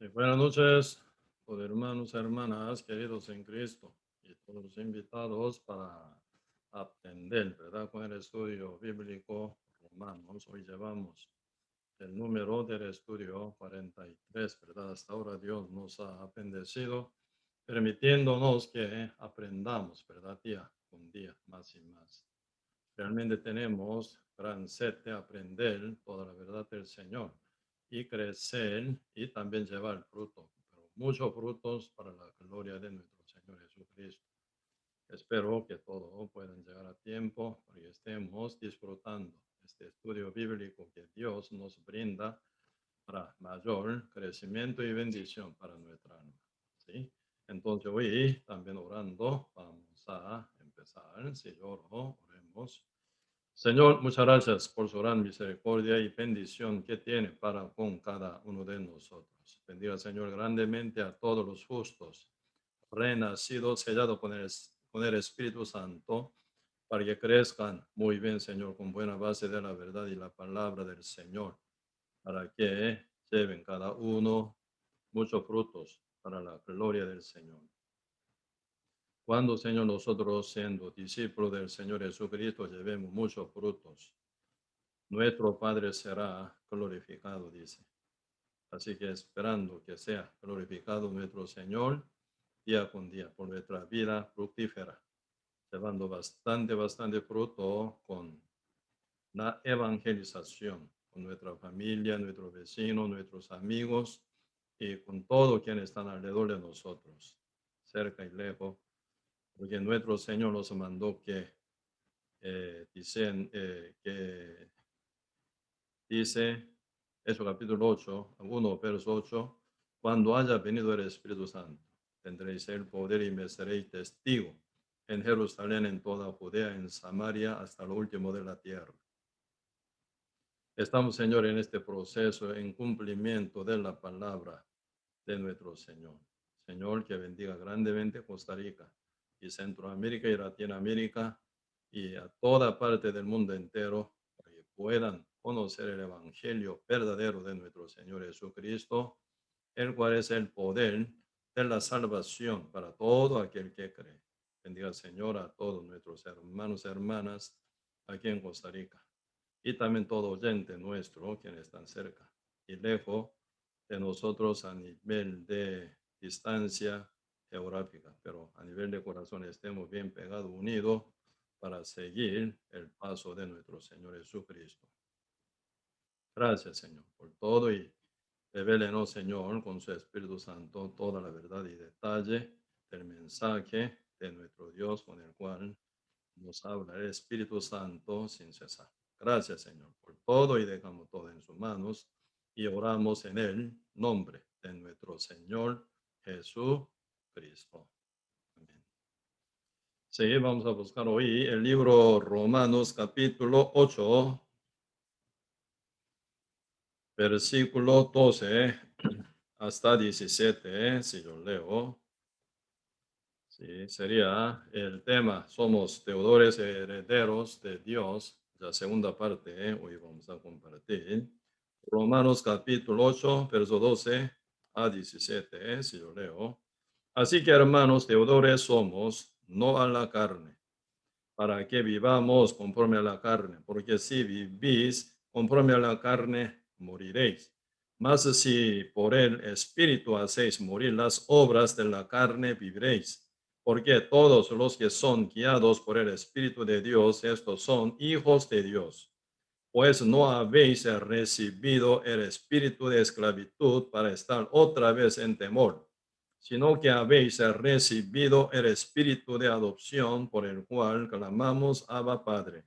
Buenas noches, hermanos y hermanas queridos en Cristo y todos los invitados para aprender, ¿verdad? Con el estudio bíblico Romanos. Hoy llevamos el número del estudio 43, ¿verdad? Hasta ahora Dios nos ha bendecido, permitiéndonos que aprendamos, ¿verdad? Día con día, más y más. Realmente tenemos gran sed de aprender toda la verdad del Señor y crecer y también llevar fruto, pero muchos frutos para la gloria de nuestro Señor Jesucristo. Espero que todos puedan llegar a tiempo para que estemos disfrutando este estudio bíblico que Dios nos brinda para mayor crecimiento y bendición para nuestra alma. ¿Sí? Entonces hoy también orando vamos a empezar. Si yo oro, oremos. Señor, muchas gracias por su gran misericordia y bendición que tiene para con cada uno de nosotros. Bendiga, Señor, grandemente a todos los justos, renacidos, sellados con el Espíritu Santo, para que crezcan muy bien, Señor, con buena base de la verdad y la palabra del Señor, para que lleven cada uno muchos frutos para la gloria del Señor. Cuando, Señor, nosotros siendo discípulos del Señor Jesucristo, llevemos muchos frutos, nuestro Padre será glorificado, dice. Así que esperando que sea glorificado nuestro Señor día con día por nuestra vida fructífera, llevando bastante fruto con la evangelización, con nuestra familia, nuestros vecinos, nuestros amigos y con todos quienes están alrededor de nosotros, cerca y lejos, porque nuestro Señor nos mandó que dice, eso capítulo 8, 1, verso 8, cuando haya venido el Espíritu Santo, tendréis el poder y me seréis testigo en Jerusalén, en toda Judea, en Samaria, hasta lo último de la tierra. Estamos, Señor, en este proceso, en cumplimiento de la palabra de nuestro Señor. Señor, que bendiga grandemente Costa Rica y Centroamérica y Latinoamérica y a toda parte del mundo entero, para que puedan conocer el Evangelio verdadero de nuestro Señor Jesucristo, el cual es el poder de la salvación para todo aquel que cree. Bendiga, Señor, a todos nuestros hermanos y hermanas aquí en Costa Rica y también todo oyente nuestro, quienes están cerca y lejos de nosotros a nivel de distancia geográfica, pero a nivel de corazón estemos bien pegados, unidos para seguir el paso de nuestro Señor Jesucristo. Gracias, Señor, por todo y revélenos, Señor, con su Espíritu Santo toda la verdad y detalle del mensaje de nuestro Dios con el cual nos habla el Espíritu Santo sin cesar. Gracias, Señor, por todo y dejamos todo en sus manos y oramos en el nombre de nuestro Señor Jesucristo. Amén. Sí, vamos a buscar hoy el libro Romanos capítulo 8, versículo 12 hasta 17, si yo leo. Sí, sería el tema, somos deudores y herederos de Dios, la segunda parte, hoy vamos a compartir. Romanos capítulo 8, verso 12 a 17, si yo leo. Así que hermanos, deudores somos, no a la carne, para que vivamos conforme a la carne, porque si vivís conforme a la carne, moriréis. Mas si por el Espíritu hacéis morir las obras de la carne, viviréis. Porque todos los que son guiados por el Espíritu de Dios, estos son hijos de Dios. Pues no habéis recibido el espíritu de esclavitud para estar otra vez en temor, sino que habéis recibido el espíritu de adopción por el cual clamamos Abba Padre.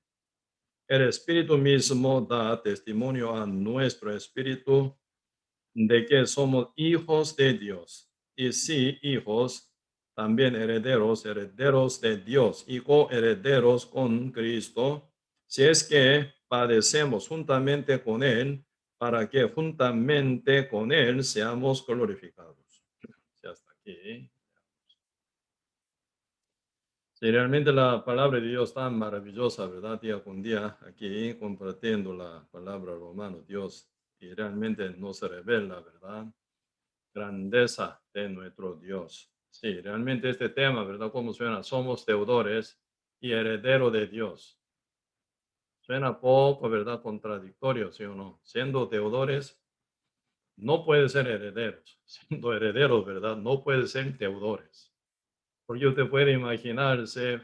El espíritu mismo da testimonio a nuestro espíritu de que somos hijos de Dios. Y si hijos, también herederos, herederos de Dios y coherederos con Cristo, si es que padecemos juntamente con Él, para que juntamente con Él seamos glorificados. Sí, hasta aquí. Sí, realmente la palabra de Dios tan maravillosa, ¿verdad? Día con día, aquí compartiendo la palabra romano, Dios, y realmente no se revela, ¿verdad? grandeza de nuestro Dios. Sí, realmente este tema, ¿verdad? ¿Cómo suena? Somos deudores y heredero de Dios. Suena poco, ¿verdad? Contradictorio, ¿sí o no? Siendo deudores, no puede ser herederos. Siendo herederos, ¿verdad? No puede ser deudores. Porque usted puede imaginarse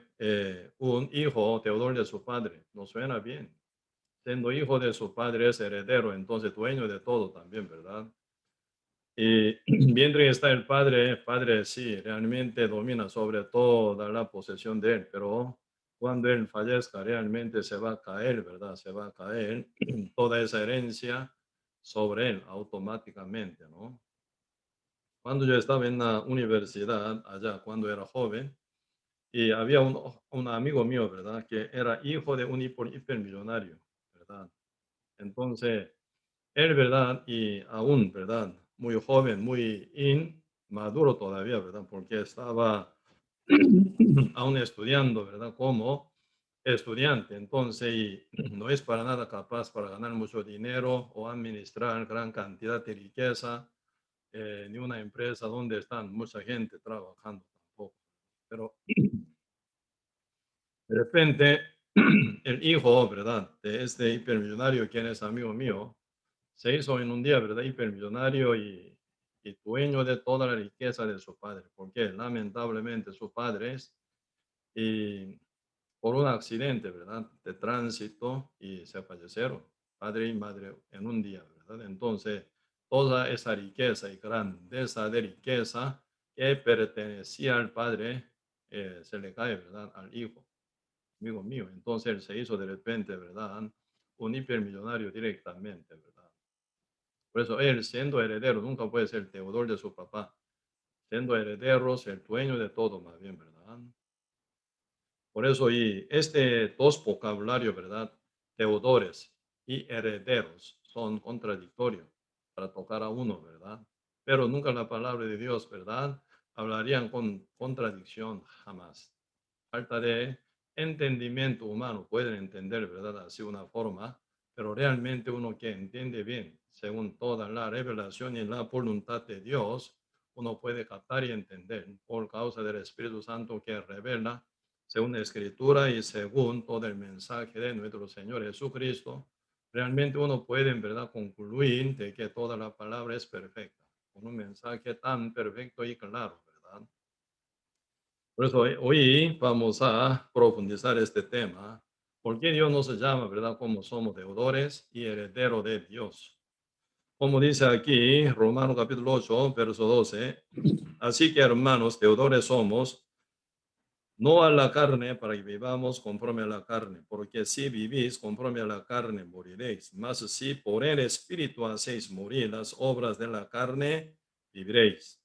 un hijo deudor de su padre. No suena bien. Siendo hijo de su padre es heredero, entonces dueño de todo también, ¿verdad? Y mientras está el padre sí, realmente domina sobre toda la posesión de él, pero cuando él fallezca, realmente se va a caer, ¿verdad? Se va a caer toda esa herencia sobre él automáticamente, ¿no? Cuando yo estaba en la universidad, allá cuando era joven, y había un amigo mío, ¿verdad? Que era hijo de un hipermillonario, ¿verdad? Entonces, él, ¿verdad? Y aún, ¿verdad? Muy joven, muy inmaduro todavía, ¿verdad? Porque estaba aún estudiando, ¿verdad? Como estudiante. Entonces, y no es para nada capaz para ganar mucho dinero o administrar gran cantidad de riqueza, ni una empresa donde están mucha gente trabajando tampoco. Pero de repente, el hijo, ¿verdad? De este hipermillonario, quien es amigo mío, se hizo en un día, ¿verdad? Hipermillonario y dueño de toda la riqueza de su padre, porque lamentablemente sus padres, y por un accidente, ¿verdad? De tránsito y se fallecieron, padre y madre, en un día, ¿verdad? Entonces, toda esa riqueza y grandeza de riqueza que pertenecía al padre se le cae, ¿verdad? Al hijo, amigo mío. Entonces, él se hizo de repente, ¿verdad? Un hipermillonario directamente, ¿verdad? Por eso él, siendo heredero, nunca puede ser deudor de su papá. Siendo heredero, ser dueño de todo, más bien, ¿verdad? Por eso, y este dos vocabularios, ¿verdad? Deudores y herederos son contradictorios para tocar a uno, ¿verdad? Pero nunca la palabra de Dios, ¿verdad? Hablarían con contradicción, jamás. Falta de entendimiento humano, pueden entender, ¿verdad? Así una forma, pero realmente uno que entiende bien, según toda la revelación y la voluntad de Dios, uno puede captar y entender por causa del Espíritu Santo que revela, según la Escritura y según todo el mensaje de nuestro Señor Jesucristo, realmente uno puede en verdad concluir de que toda la palabra es perfecta, con un mensaje tan perfecto y claro, ¿verdad? Por eso hoy vamos a profundizar este tema. ¿Por qué Dios nos llama, verdad? Como somos deudores y herederos de Dios. Como dice aquí, Romanos capítulo 8, verso 12. Así que hermanos, deudores somos, no a la carne, para que vivamos conforme a la carne. Porque si vivís conforme a la carne, moriréis. Mas si por el Espíritu hacéis morir las obras de la carne, viviréis.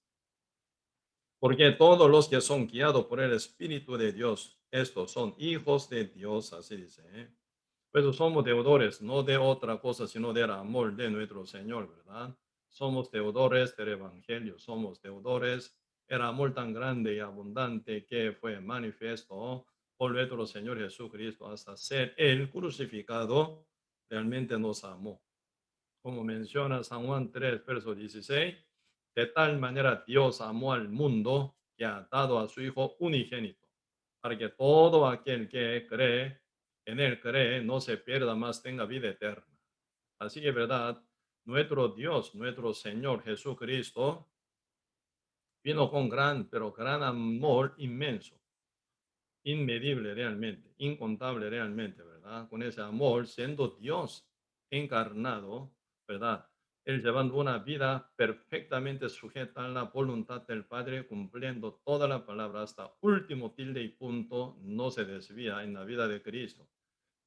Porque todos los que son guiados por el Espíritu de Dios, estos son hijos de Dios, así dice. Pues somos deudores, no de otra cosa, sino del amor de nuestro Señor, ¿verdad? Somos deudores del Evangelio, somos deudores el amor tan grande y abundante que fue manifiesto por nuestro Señor Jesucristo hasta ser el crucificado, realmente nos amó. Como menciona San Juan 3, verso 16, de tal manera Dios amó al mundo que ha dado a su Hijo unigénito, para que todo aquel que cree, en él cree, no se pierda más, tenga vida eterna. Así que, verdad, nuestro Dios, nuestro Señor Jesucristo, vino con gran, pero gran amor inmenso, inmedible realmente, incontable realmente, ¿verdad? Con ese amor, siendo Dios encarnado, ¿verdad? Él llevando una vida perfectamente sujeta a la voluntad del Padre, cumpliendo toda la palabra hasta último tilde y punto, no se desvía en la vida de Cristo.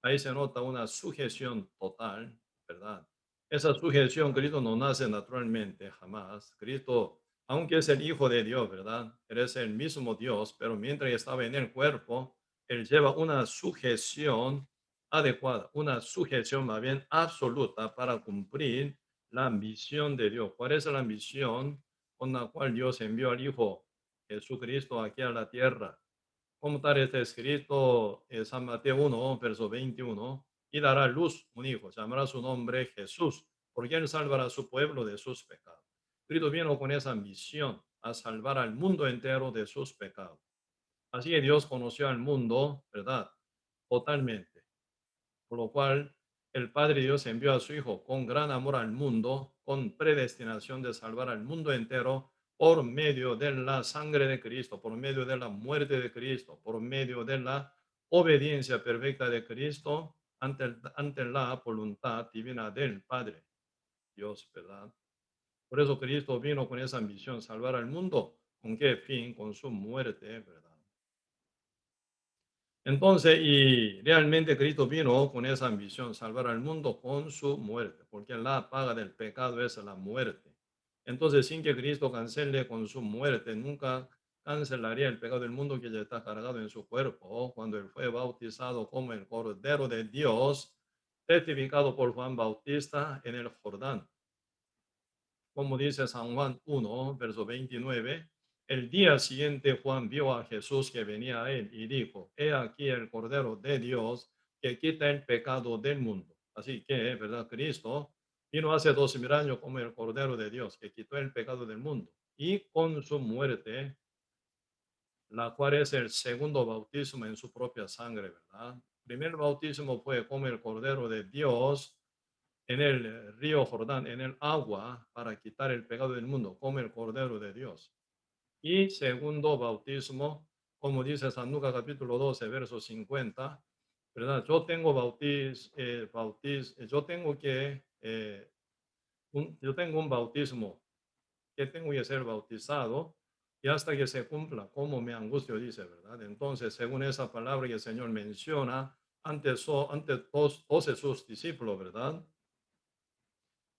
Ahí se nota una sujeción total, ¿verdad? Esa sujeción, Cristo no nace naturalmente, jamás. Cristo, aunque es el Hijo de Dios, ¿verdad? Él es el mismo Dios, pero mientras estaba en el cuerpo, Él lleva una sujeción adecuada, una sujeción más bien absoluta para cumplir la misión de Dios. ¿Cuál es la misión con la cual Dios envió al Hijo Jesucristo aquí a la tierra? Como tal está escrito en San Mateo 1, verso 21, y dará a luz un hijo, llamará su nombre Jesús, porque él salvará a su pueblo de sus pecados. Cristo vino con esa misión a salvar al mundo entero de sus pecados. Así que Dios conoció al mundo, ¿verdad? Totalmente. Por lo cual el Padre Dios envió a su Hijo con gran amor al mundo, con predestinación de salvar al mundo entero por medio de la sangre de Cristo, por medio de la muerte de Cristo, por medio de la obediencia perfecta de Cristo ante la voluntad divina del Padre Dios, ¿verdad? Por eso Cristo vino con esa ambición, salvar al mundo. ¿Con qué fin? Con su muerte, ¿verdad? Entonces, y realmente Cristo vino con esa ambición, salvar al mundo con su muerte, porque la paga del pecado es la muerte. Entonces, sin que Cristo cancele con su muerte, nunca cancelaría el pecado del mundo que ya está cargado en su cuerpo, cuando él fue bautizado como el Cordero de Dios, testificado por Juan Bautista en el Jordán. Como dice San Juan 1, verso 29, el día siguiente Juan vio a Jesús que venía a él y dijo, he aquí el Cordero de Dios que quita el pecado del mundo. Así que, ¿verdad? Cristo vino hace 2000 años como el Cordero de Dios que quitó el pecado del mundo. Y con su muerte, la cual es el segundo bautismo en su propia sangre, ¿verdad? Primer bautismo fue como el Cordero de Dios en el río Jordán, en el agua, para quitar el pecado del mundo, como el Cordero de Dios. Y segundo bautismo, como dice San Lucas capítulo 12, verso 50, ¿verdad? Yo tengo que, yo tengo un bautismo que tengo que ser bautizado y hasta que se cumpla, como mi angustio dice, ¿verdad? Entonces, según esa palabra que el Señor menciona, ante todos sus discípulos, ¿verdad?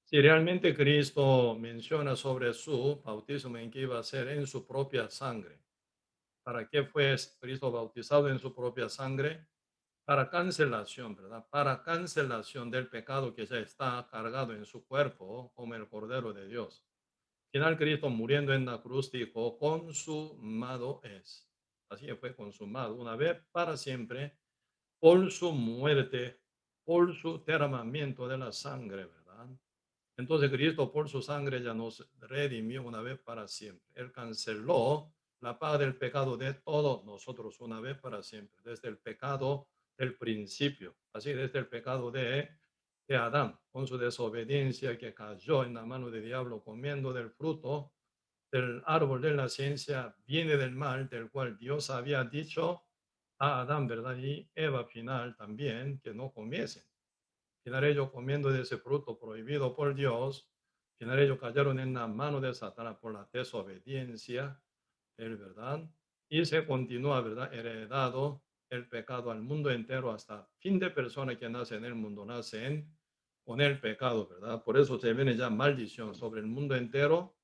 Si realmente Cristo menciona sobre su bautismo en que iba a ser en su propia sangre, ¿para qué fue Cristo bautizado en su propia sangre? Para cancelación, ¿verdad? Para cancelación del pecado que ya está cargado en su cuerpo como el Cordero de Dios. Al final Cristo muriendo en la cruz dijo, consumado es. Así que fue consumado una vez para siempre por su muerte, por su derramamiento de la sangre, ¿verdad? Entonces Cristo por su sangre ya nos redimió una vez para siempre. Él canceló la paga del pecado de todos nosotros una vez para siempre, desde el pecado del principio, así desde el pecado de Adán, con su desobediencia que cayó en la mano del diablo comiendo del fruto del árbol de la ciencia, viene del mal, del cual Dios había dicho a Adán, ¿verdad? Y Eva final también, que no comiesen. Final ellos comiendo de ese fruto prohibido por Dios, final ellos cayeron en la mano de Satanás por la desobediencia, ¿verdad? Y se continúa, ¿verdad? Heredado el pecado al mundo entero hasta fin de personas que nacen en el mundo, nacen con el pecado, ¿verdad? Por eso se viene ya maldición sobre el mundo entero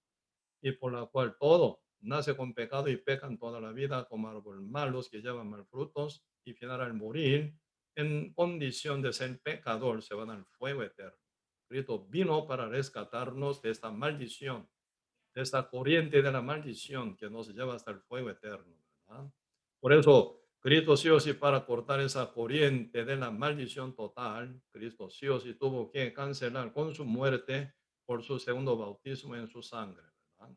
y por la cual todo nace con pecado y pecan toda la vida como árboles malos que llevan mal frutos y final al morir en condición de ser pecador se van al fuego eterno. Cristo vino para rescatarnos de esta maldición, de esta corriente de la maldición que nos lleva hasta el fuego eterno, ¿verdad? Por eso, Cristo sí o sí para cortar esa corriente de la maldición total, Cristo sí o sí tuvo que cancelar con su muerte por su segundo bautismo en su sangre, ¿verdad?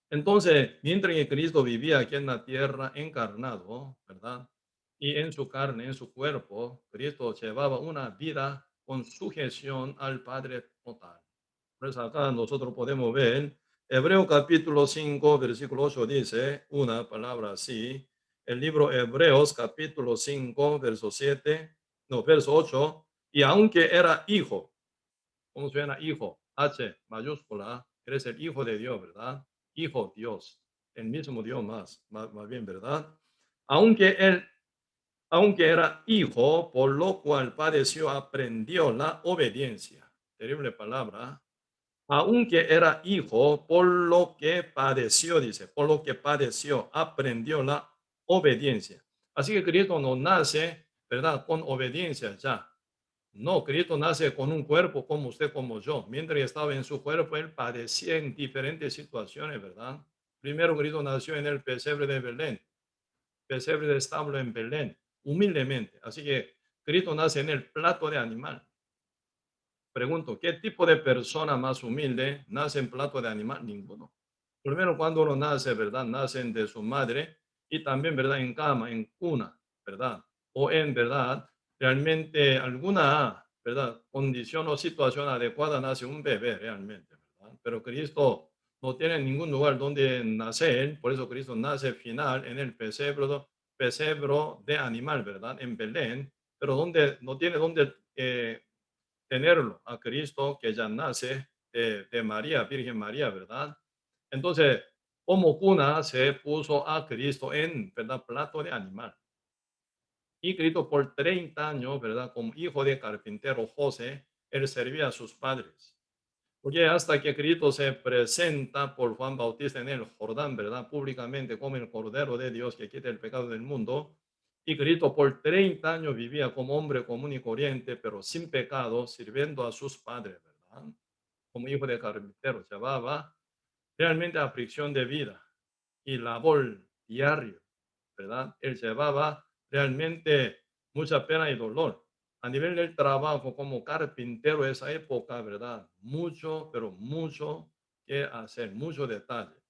Entonces, mientras que Cristo vivía aquí en la tierra encarnado, ¿verdad? Y en su carne, en su cuerpo, Cristo llevaba una vida con sujeción al Padre total. Por eso acá nosotros podemos ver, Hebreo capítulo 5, versículo 8 dice una palabra así, el libro Hebreos capítulo 5, verso 7, no, verso 8, y aunque era hijo, ¿cómo suena hijo? H mayúscula, eres el hijo de Dios, ¿verdad? Hijo Dios, el mismo Dios más bien, ¿verdad? Aunque él, aunque era hijo, por lo cual padeció, aprendió la obediencia. Terrible palabra. Aunque era hijo, por lo que padeció, dice, por lo que padeció, aprendió la obediencia. Así que Cristo no nace, ¿verdad? Con obediencia ya. No, Cristo nace con un cuerpo como usted, como yo. Mientras estaba en su cuerpo, él padecía en diferentes situaciones, ¿verdad? Primero, Cristo nació en el pesebre de Belén, pesebre de establo en Belén, humildemente. Así que Cristo nace en el plato de animal. pregunto, ¿qué tipo de persona más humilde nace en plato de animal? Ninguno. Primero, cuando uno nace, ¿verdad? Nacen de su madre y también, ¿verdad? En cama, en cuna, ¿verdad? O en, ¿verdad? Realmente alguna, ¿verdad? Condición o situación adecuada nace un bebé realmente, ¿verdad? Pero Cristo no tiene ningún lugar donde nacer, por eso Cristo nace final en el pesebre de animal, ¿verdad? En Belén, pero donde no tiene donde tenerlo a Cristo que ya nace de María, Virgen María, ¿verdad? Entonces, como cuna se puso a Cristo en, ¿verdad? Plato de animal. Y Cristo por 30 años, ¿verdad? Como hijo de carpintero José, él servía a sus padres. Porque hasta que Cristo se presenta por Juan Bautista en el Jordán, ¿verdad? Públicamente como el Cordero de Dios que quita el pecado del mundo. Y Cristo por 30 años vivía como hombre común y corriente, pero sin pecado, sirviendo a sus padres, ¿verdad? Como hijo de carpintero, llevaba realmente aflicción de vida y labor diario, ¿verdad? Él llevaba realmente mucha pena y dolor. A nivel del trabajo como carpintero esa época, ¿verdad? Mucho, pero mucho que hacer, mucho detalle.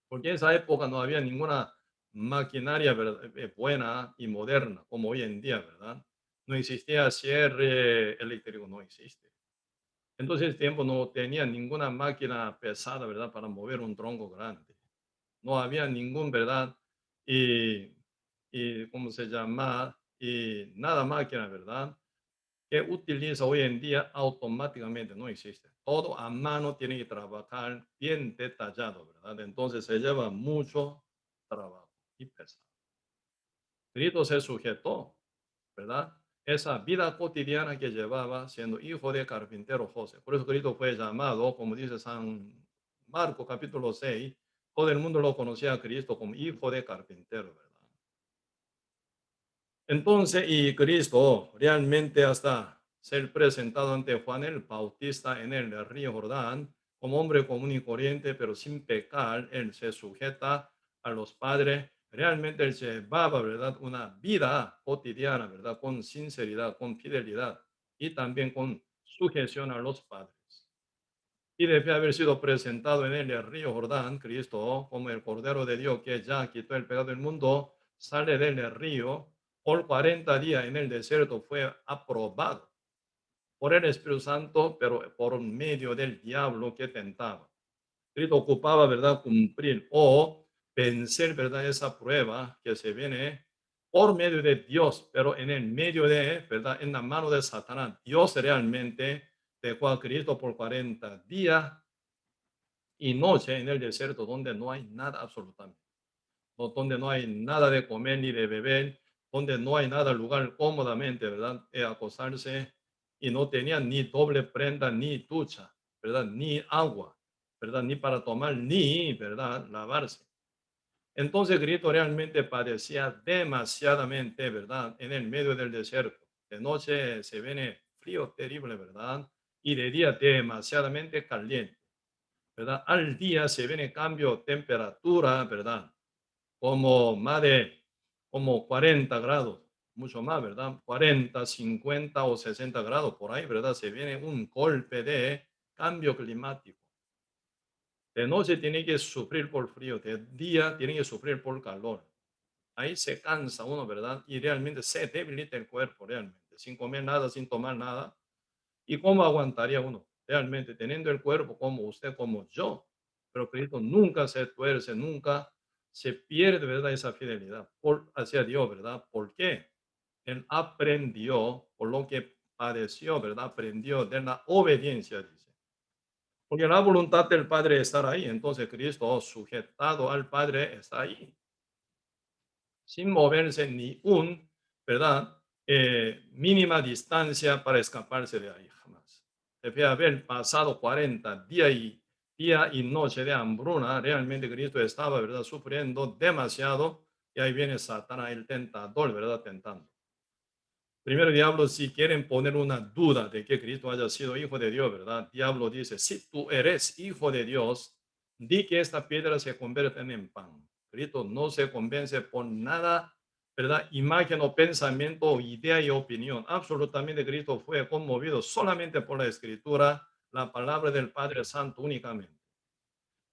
Porque en esa época no había ninguna maquinaria buena y moderna como hoy en día, ¿verdad? No existía cierre eléctrico, no existe. Entonces, ese tiempo no tenía ninguna máquina pesada, ¿verdad? Para mover un tronco grande. No había ningún, ¿verdad? Y, ¿cómo se llama? Y nada máquina, ¿verdad? Que utiliza hoy en día automáticamente, no existe. Todo a mano tiene que trabajar bien detallado, ¿verdad? Entonces se lleva mucho trabajo y pesado. Cristo se sujetó, ¿verdad? Esa vida cotidiana que llevaba siendo hijo de carpintero José. Por eso Cristo fue llamado, como dice San Marcos capítulo 6, todo el mundo lo conocía a Cristo como hijo de carpintero, ¿verdad? Entonces, y Cristo realmente hasta ser presentado ante Juan el Bautista en el río Jordán, como hombre común y corriente, pero sin pecar, él se sujeta a los padres. Realmente él llevaba, ¿verdad? Una vida cotidiana, ¿verdad? Con sinceridad, con fidelidad y también con sujeción a los padres. Y debe haber sido presentado en el río Jordán, Cristo, como el Cordero de Dios que ya quitó el pecado del mundo, sale del río, por 40 días en el desierto fue aprobado por el Espíritu Santo, pero por medio del diablo que tentaba. Cristo ocupaba, ¿verdad?, cumplir o vencer, ¿verdad?, esa prueba que se viene por medio de Dios, pero en el medio de, ¿verdad?, en la mano de Satanás. Dios realmente dejó a Cristo por 40 días y noche en el desierto donde no hay nada absolutamente, donde no hay nada de comer ni de beber, donde no hay nada lugar cómodamente, ¿verdad? Acostarse y no tenía ni doble prenda, ni ducha, ¿verdad? Ni agua, ¿verdad? Ni para tomar, ni, ¿verdad? Lavarse. Entonces Cristo realmente padecía demasiadamente, ¿verdad? En el medio del desierto. De noche se viene frío terrible, ¿verdad? Y de día demasiadamente caliente. ¿Verdad? Al día se viene cambio de temperatura, ¿verdad? Como más de como 40 grados, mucho más, ¿verdad? 40, 50 o 60 grados por ahí, ¿verdad? Se viene un golpe de cambio climático. De noche tiene que sufrir por frío, de día tiene que sufrir por calor. Ahí se cansa uno, ¿verdad? Y realmente se debilita el cuerpo, realmente, sin comer nada, sin tomar nada. ¿Y cómo aguantaría uno? Realmente teniendo el cuerpo como usted, como yo. Pero Cristo nunca se tuerce, nunca se pierde, ¿verdad? Esa fidelidad hacia Dios, ¿verdad? ¿Por qué? Él aprendió por lo que padeció, ¿verdad? Aprendió de la obediencia, dice. Porque la voluntad del Padre está ahí. Entonces Cristo, sujetado al Padre, está ahí sin moverse ni un, ¿verdad? Mínima distancia para escaparse de ahí, jamás. Debe haber pasado 40 día y noche de hambruna. Realmente Cristo estaba, ¿verdad? Sufriendo demasiado. Y ahí viene Satanás, el tentador, ¿verdad? Tentando. Primero, diablo, si quieren poner una duda de que Cristo haya sido hijo de Dios, ¿verdad? Diablo dice, si tú eres hijo de Dios, di que esta piedra se convierta en pan. Cristo no se convence por nada ¿verdad? Imagen o pensamiento, o idea y opinión. Absolutamente Cristo fue conmovido solamente por la escritura, la palabra del Padre Santo únicamente.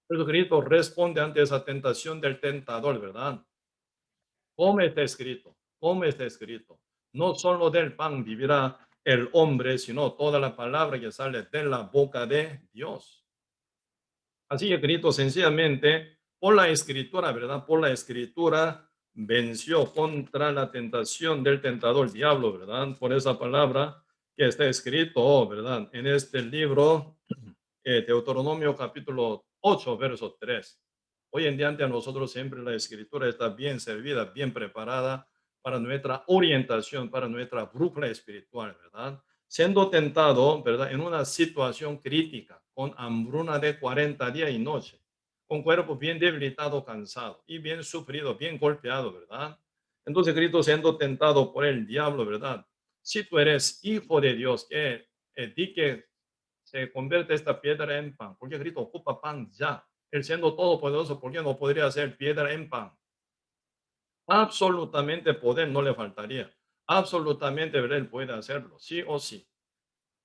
Pero Cristo responde ante esa tentación del tentador, ¿verdad? ¿Cómo está escrito? ¿Cómo está escrito? No solo del pan vivirá el hombre, sino toda la palabra que sale de la boca de Dios. Así que Cristo sencillamente, por la escritura, ¿verdad? Por la escritura venció contra la tentación del tentador diablo, ¿verdad? Por esa palabra que está escrito, ¿verdad? En este libro, Deuteronomio capítulo 8, verso 3. Hoy en día ante nosotros siempre la escritura está bien servida, bien preparada para nuestra orientación, para nuestra brújula espiritual, ¿verdad? Siendo tentado, ¿verdad? En una situación crítica, con hambruna de 40 días y noche, con cuerpo bien debilitado, cansado y bien sufrido, bien golpeado, ¿verdad? Entonces Cristo siendo tentado por el diablo, ¿verdad? Si tú eres hijo de Dios, di que se convierte esta piedra en pan, porque Cristo ocupa pan ya. Él siendo todopoderoso, ¿por qué no podría hacer piedra en pan? Absolutamente poder no le faltaría. Absolutamente, ¿verdad? Él puede hacerlo, sí o sí.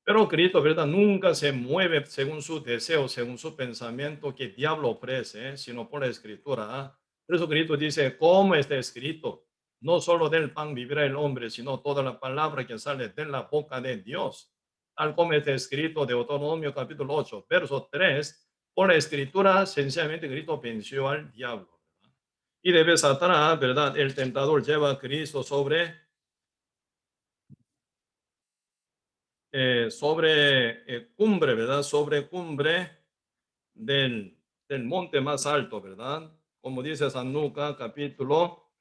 Pero Cristo, ¿verdad? Nunca se mueve según sus deseos, según su pensamiento que el diablo ofrece, sino por la escritura. Por eso Cristo dice, ¿cómo está escrito? No solo del pan vivirá el hombre, sino toda la palabra que sale de la boca de Dios. Tal como está escrito, Deuteronomio capítulo 8, verso 3, por la escritura, sencillamente Cristo venció al diablo. ¿Verdad? Y de vez atrás, ¿verdad? El tentador lleva a Cristo sobre cumbre, ¿verdad? Sobre cumbre del, del monte más alto, ¿verdad? Como dice San Lucas capítulo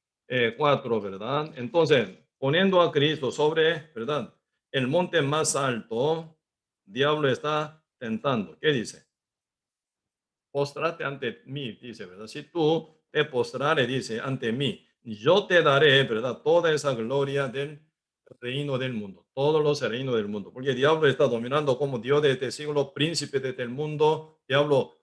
4, ¿verdad? Entonces, poniendo a Cristo sobre, ¿verdad? El monte más alto, diablo está tentando. ¿Qué dice? Postrate ante mí, dice, ¿verdad? Si tú te postrare, dice, ante mí, yo te daré, ¿verdad? Toda esa gloria del reino del mundo, todos los reinos del mundo, porque el diablo está dominando como Dios de este siglo, príncipe de este mundo. Diablo,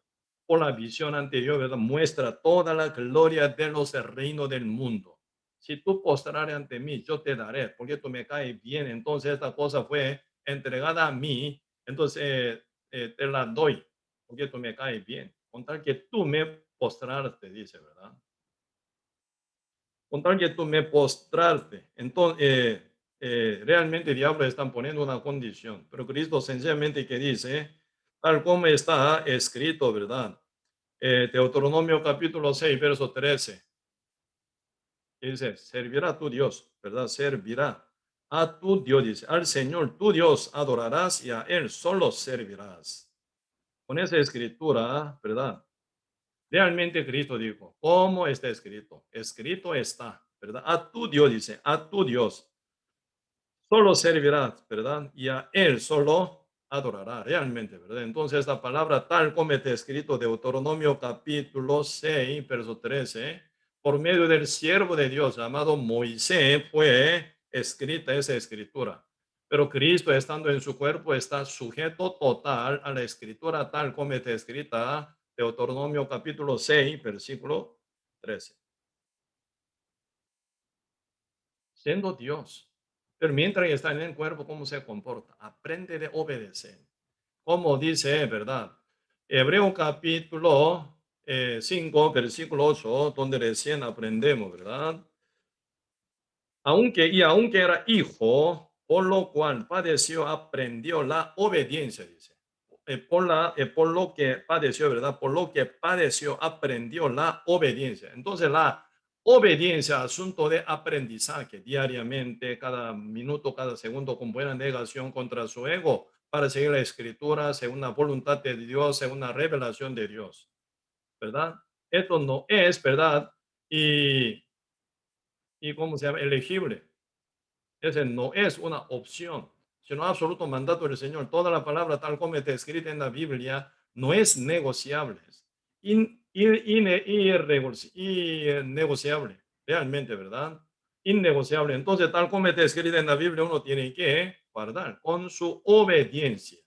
por la visión anterior, ¿verdad? Muestra toda la gloria de los reinos del mundo. Si tú postrare ante mí, yo te daré, porque tú me caes bien. Entonces esta cosa fue entregada a mí, entonces te la doy porque tú me caes bien, con tal que tú me postrarte, dice, ¿verdad? Con tal que tú me postrarte. Entonces, realmente el diablo están poniendo una condición, pero Cristo sencillamente que dice, tal como está escrito, ¿verdad? Deuteronomio capítulo 6, verso 13, dice, servirá a tu Dios, ¿verdad? Servirá a tu Dios, dice, al Señor tu Dios adorarás y a Él solo servirás. Con esa escritura, ¿verdad? Realmente Cristo dijo, ¿cómo está escrito? Escrito está, ¿verdad? A tu Dios dice, a tu Dios solo servirás, ¿verdad? Y a Él solo adorará, realmente, ¿verdad? Entonces esta palabra tal como está escrito Deuteronomio capítulo 6, verso 13, por medio del siervo de Dios llamado Moisés fue escrita esa escritura. Pero Cristo estando en su cuerpo está sujeto total a la escritura tal como está escrita Deuteronomio capítulo 6, versículo 13. Siendo Dios. Pero mientras está en el cuerpo, ¿cómo se comporta? Aprende de obedecer. Como dice, ¿verdad? Hebreo capítulo 5, versículo 8, donde recién aprendemos, ¿verdad? Aunque era hijo, por lo cual padeció, aprendió la obediencia, dice. Por lo que padeció, ¿verdad? Por lo que padeció, aprendió la obediencia. Entonces, la obediencia, asunto de aprendizaje diariamente, cada minuto, cada segundo, con buena negación contra su ego, para seguir la escritura, según la voluntad de Dios, según la revelación de Dios, ¿verdad? Esto no es, ¿verdad? Y ¿cómo se llama? Elegible. Ese no es una opción, sino absoluto mandato del Señor. Toda la palabra tal como está escrita en la Biblia no es negociable. Innegociable, realmente, ¿verdad? Innegociable. Entonces, tal como está escrita en la Biblia, uno tiene que guardar con su obediencia.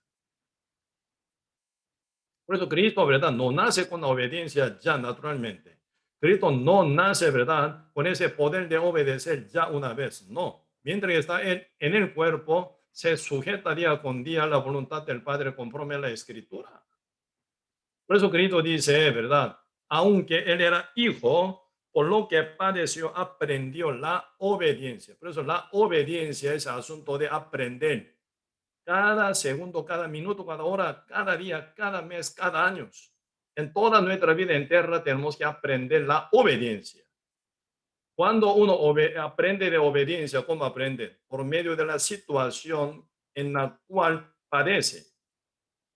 Por eso Cristo, ¿verdad? No nace con la obediencia ya naturalmente. Cristo no nace, ¿verdad?, con ese poder de obedecer ya una vez. No. Mientras está en el cuerpo, se sujeta día con día a la voluntad del Padre conforme a la Escritura. Por eso Cristo dice, ¿verdad? Aunque Él era hijo, por lo que padeció, aprendió la obediencia. Por eso la obediencia es asunto de aprender. Cada segundo, cada minuto, cada hora, cada día, cada mes, cada año. En toda nuestra vida entera tenemos que aprender la obediencia. Cuando uno aprende de obediencia, ¿cómo aprende? Por medio de la situación en la cual padece.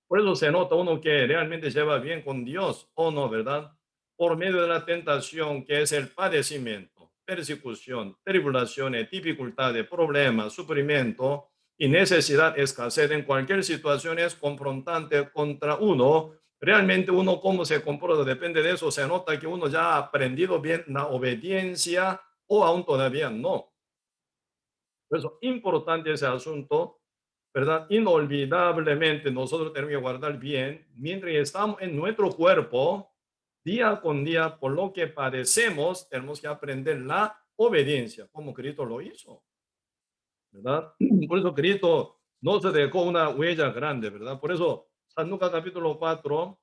Por eso se nota uno que realmente lleva bien con Dios o no, ¿verdad? Por medio de la tentación que es el padecimiento, persecución, tribulaciones, dificultades, problemas, sufrimiento y necesidad, escasez en cualquier situación es confrontante contra uno. Realmente uno cómo se comporta depende de eso. Se nota que uno ya ha aprendido bien la obediencia o aún todavía no. Por eso importante ese asunto, ¿verdad? Inolvidablemente nosotros tenemos que guardar bien mientras estamos en nuestro cuerpo, día con día, por lo que padecemos, tenemos que aprender la obediencia, como Cristo lo hizo, ¿verdad? Por eso Cristo no se dejó una huella grande, ¿verdad? Por eso, San Lucas capítulo 4,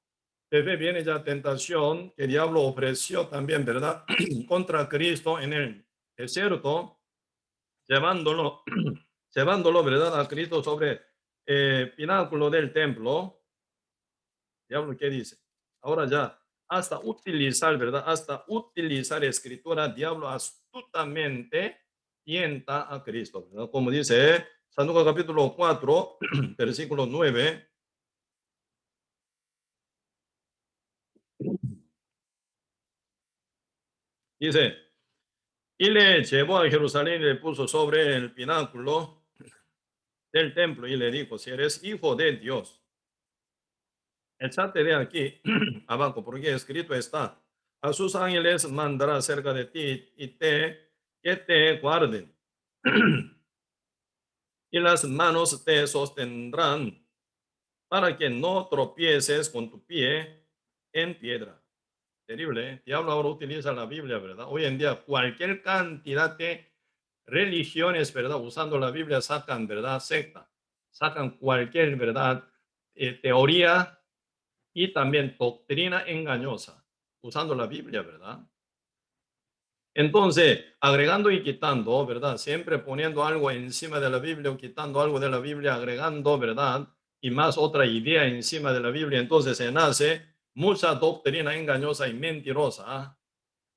viene ya tentación que el diablo ofreció también, ¿verdad? Contra Cristo en el desierto, llevándolo, llevándolo, ¿verdad?, a Cristo sobre pináculo del templo. Diablo, ¿qué dice? Ahora ya, hasta utilizar, ¿verdad? Hasta utilizar escritura, diablo astutamente tienta a Cristo, ¿verdad? Como dice San Lucas capítulo 4, versículo 9, dice, y le llevó a Jerusalén y le puso sobre el pináculo del templo y le dijo, si eres hijo de Dios, échate de aquí abajo, porque escrito está, a sus ángeles mandará cerca de ti y que te guarden. Y las manos te sostendrán para que no tropieces con tu pie en piedra. Terrible, ¿eh? Diablo ahora utiliza la Biblia, ¿verdad? Hoy en día cualquier cantidad de religiones, ¿verdad? Usando la Biblia sacan, ¿verdad? Secta. Sacan cualquier, ¿verdad? Teoría y también doctrina engañosa, usando la Biblia, ¿verdad? Entonces, agregando y quitando, ¿verdad? Siempre poniendo algo encima de la Biblia o quitando algo de la Biblia, agregando, ¿verdad? Y más otra idea encima de la Biblia. Entonces se nace mucha doctrina engañosa y mentirosa. ¿Ah?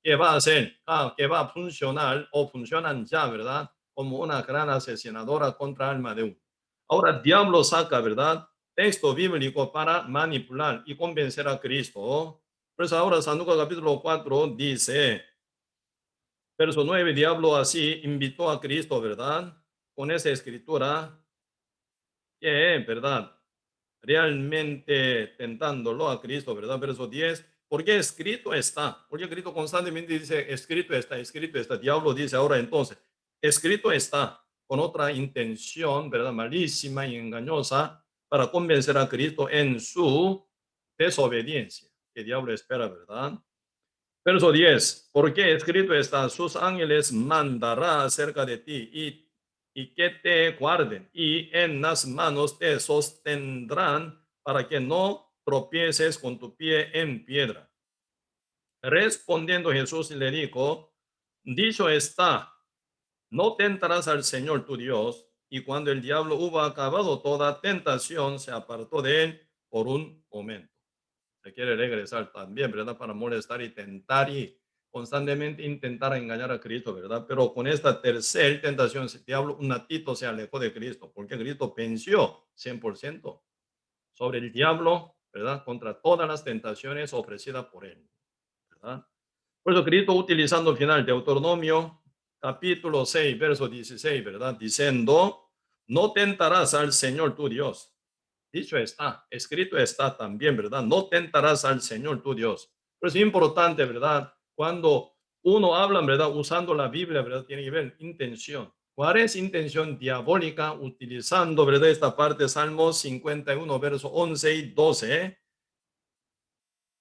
Que va a hacer, que va a funcionar o funcionan ya, ¿verdad? Como una gran asesinadora contra alma de uno. Ahora, diablo saca, ¿verdad? Texto bíblico para manipular y convencer a Cristo. Por eso ahora San Lucas capítulo 4 dice, verso 9, diablo así invitó a Cristo, ¿verdad? Con esa escritura que, ¿verdad? Realmente tentándolo a Cristo, ¿verdad? Verso 10, porque escrito está, porque Cristo constantemente dice, escrito está, escrito está. Diablo dice ahora entonces, escrito está, con otra intención, ¿verdad? Malísima y engañosa, para convencer a Cristo en su desobediencia, que diablo espera, ¿verdad? Verso 10, porque escrito está, sus ángeles mandará acerca de ti y que te guarden y en las manos te sostendrán para que no tropieces con tu pie en piedra. Respondiendo Jesús le dijo, dicho está, no tentarás al Señor tu Dios. Y cuando el diablo hubo acabado toda tentación, se apartó de él por un momento. Se quiere regresar también, ¿verdad? Para molestar y tentar y constantemente intentar engañar a Cristo, ¿verdad? Pero con esta tercera tentación, el diablo un ratito se alejó de Cristo, porque Cristo venció 100% sobre el diablo, ¿verdad? Contra todas las tentaciones ofrecidas por él, ¿verdad? Por eso Cristo utilizando el final de Deuteronomio, capítulo 6, verso 16, ¿verdad? Diciendo, no tentarás al Señor tu Dios. Dicho está, escrito está también, ¿verdad? No tentarás al Señor tu Dios. Pero es importante, ¿verdad? Cuando uno habla, ¿verdad? Usando la Biblia, ¿verdad? Tiene que ver intención. ¿Cuál es intención diabólica? Utilizando, ¿verdad? Esta parte, Salmos 51, verso 11 y 12.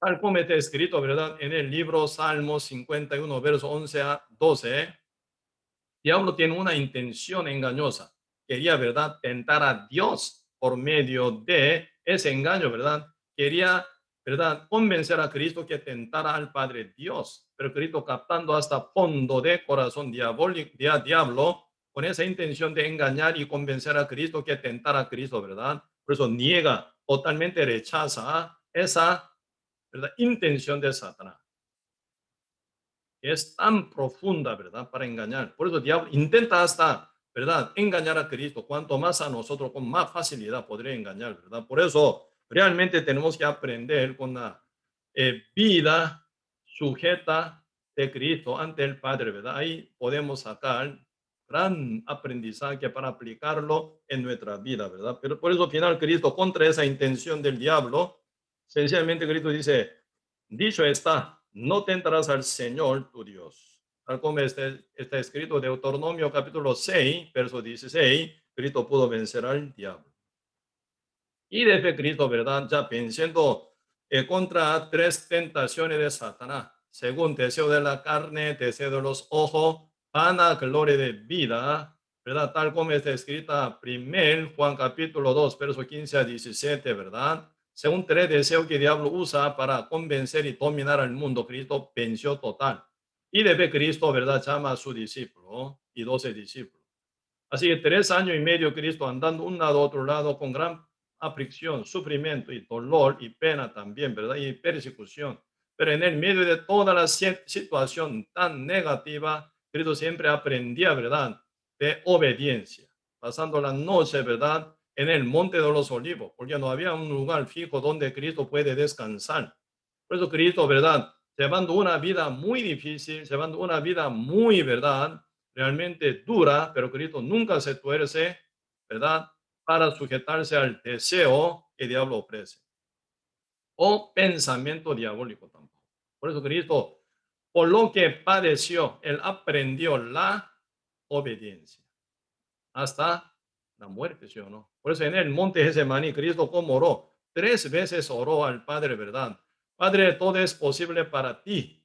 Tal como está escrito, ¿verdad? En el libro Salmos 51, verso 11 a 12, diablo tiene una intención engañosa. Quería, ¿verdad?, tentar a Dios por medio de ese engaño, ¿verdad? Quería, ¿verdad?, convencer a Cristo que tentara al Padre Dios. Pero Cristo, captando hasta fondo de corazón diabólico, diablo, con esa intención de engañar y convencer a Cristo que tentara a Cristo, ¿verdad? Por eso niega, totalmente rechaza esa, ¿verdad?, intención de Satanás. Es tan profunda, ¿verdad? Para engañar. Por eso el diablo intenta hasta, ¿verdad? Engañar a Cristo. Cuanto más a nosotros, con más facilidad podría engañar, ¿verdad? Por eso realmente tenemos que aprender con la vida sujeta de Cristo ante el Padre, ¿verdad? Ahí podemos sacar gran aprendizaje para aplicarlo en nuestra vida, ¿verdad? Pero por eso al final Cristo, contra esa intención del diablo, sencillamente Cristo dice, dicho está, no tentarás al Señor tu Dios. Tal como está escrito en Deuteronomio capítulo 6, verso 16, Cristo pudo vencer al diablo. Y desde Cristo, ¿verdad? Ya pensando contra tres tentaciones de Satanás, según deseo de la carne, deseo de los ojos, vana gloria de vida, ¿verdad? Tal como está escrita primer Juan capítulo 2, verso 15 a 17, ¿verdad? Según tres deseos que el diablo usa para convencer y dominar al mundo, Cristo venció total. Y desde Cristo, ¿verdad? Llama a su discípulo y 12 discípulos. Así que 3 años y medio Cristo andando un lado a otro lado con gran aflicción, sufrimiento y dolor y pena también, ¿verdad? Y persecución. Pero en el medio de toda la situación tan negativa, Cristo siempre aprendía, ¿verdad? De obediencia, pasando la noche, ¿verdad? En el monte de los olivos, porque no había un lugar fijo donde Cristo puede descansar. Por eso Cristo, ¿verdad? Llevando una vida muy difícil, llevando una vida muy, ¿verdad? Realmente dura, pero Cristo nunca se tuerce, ¿verdad? Para sujetarse al deseo que el diablo ofrece o pensamiento diabólico tampoco. Por eso Cristo, por lo que padeció, él aprendió la obediencia hasta la muerte, ¿sí o no? Por eso en el monte Getsemaní, Cristo como oró, 3 veces oró al Padre, ¿verdad? Padre, todo es posible para ti.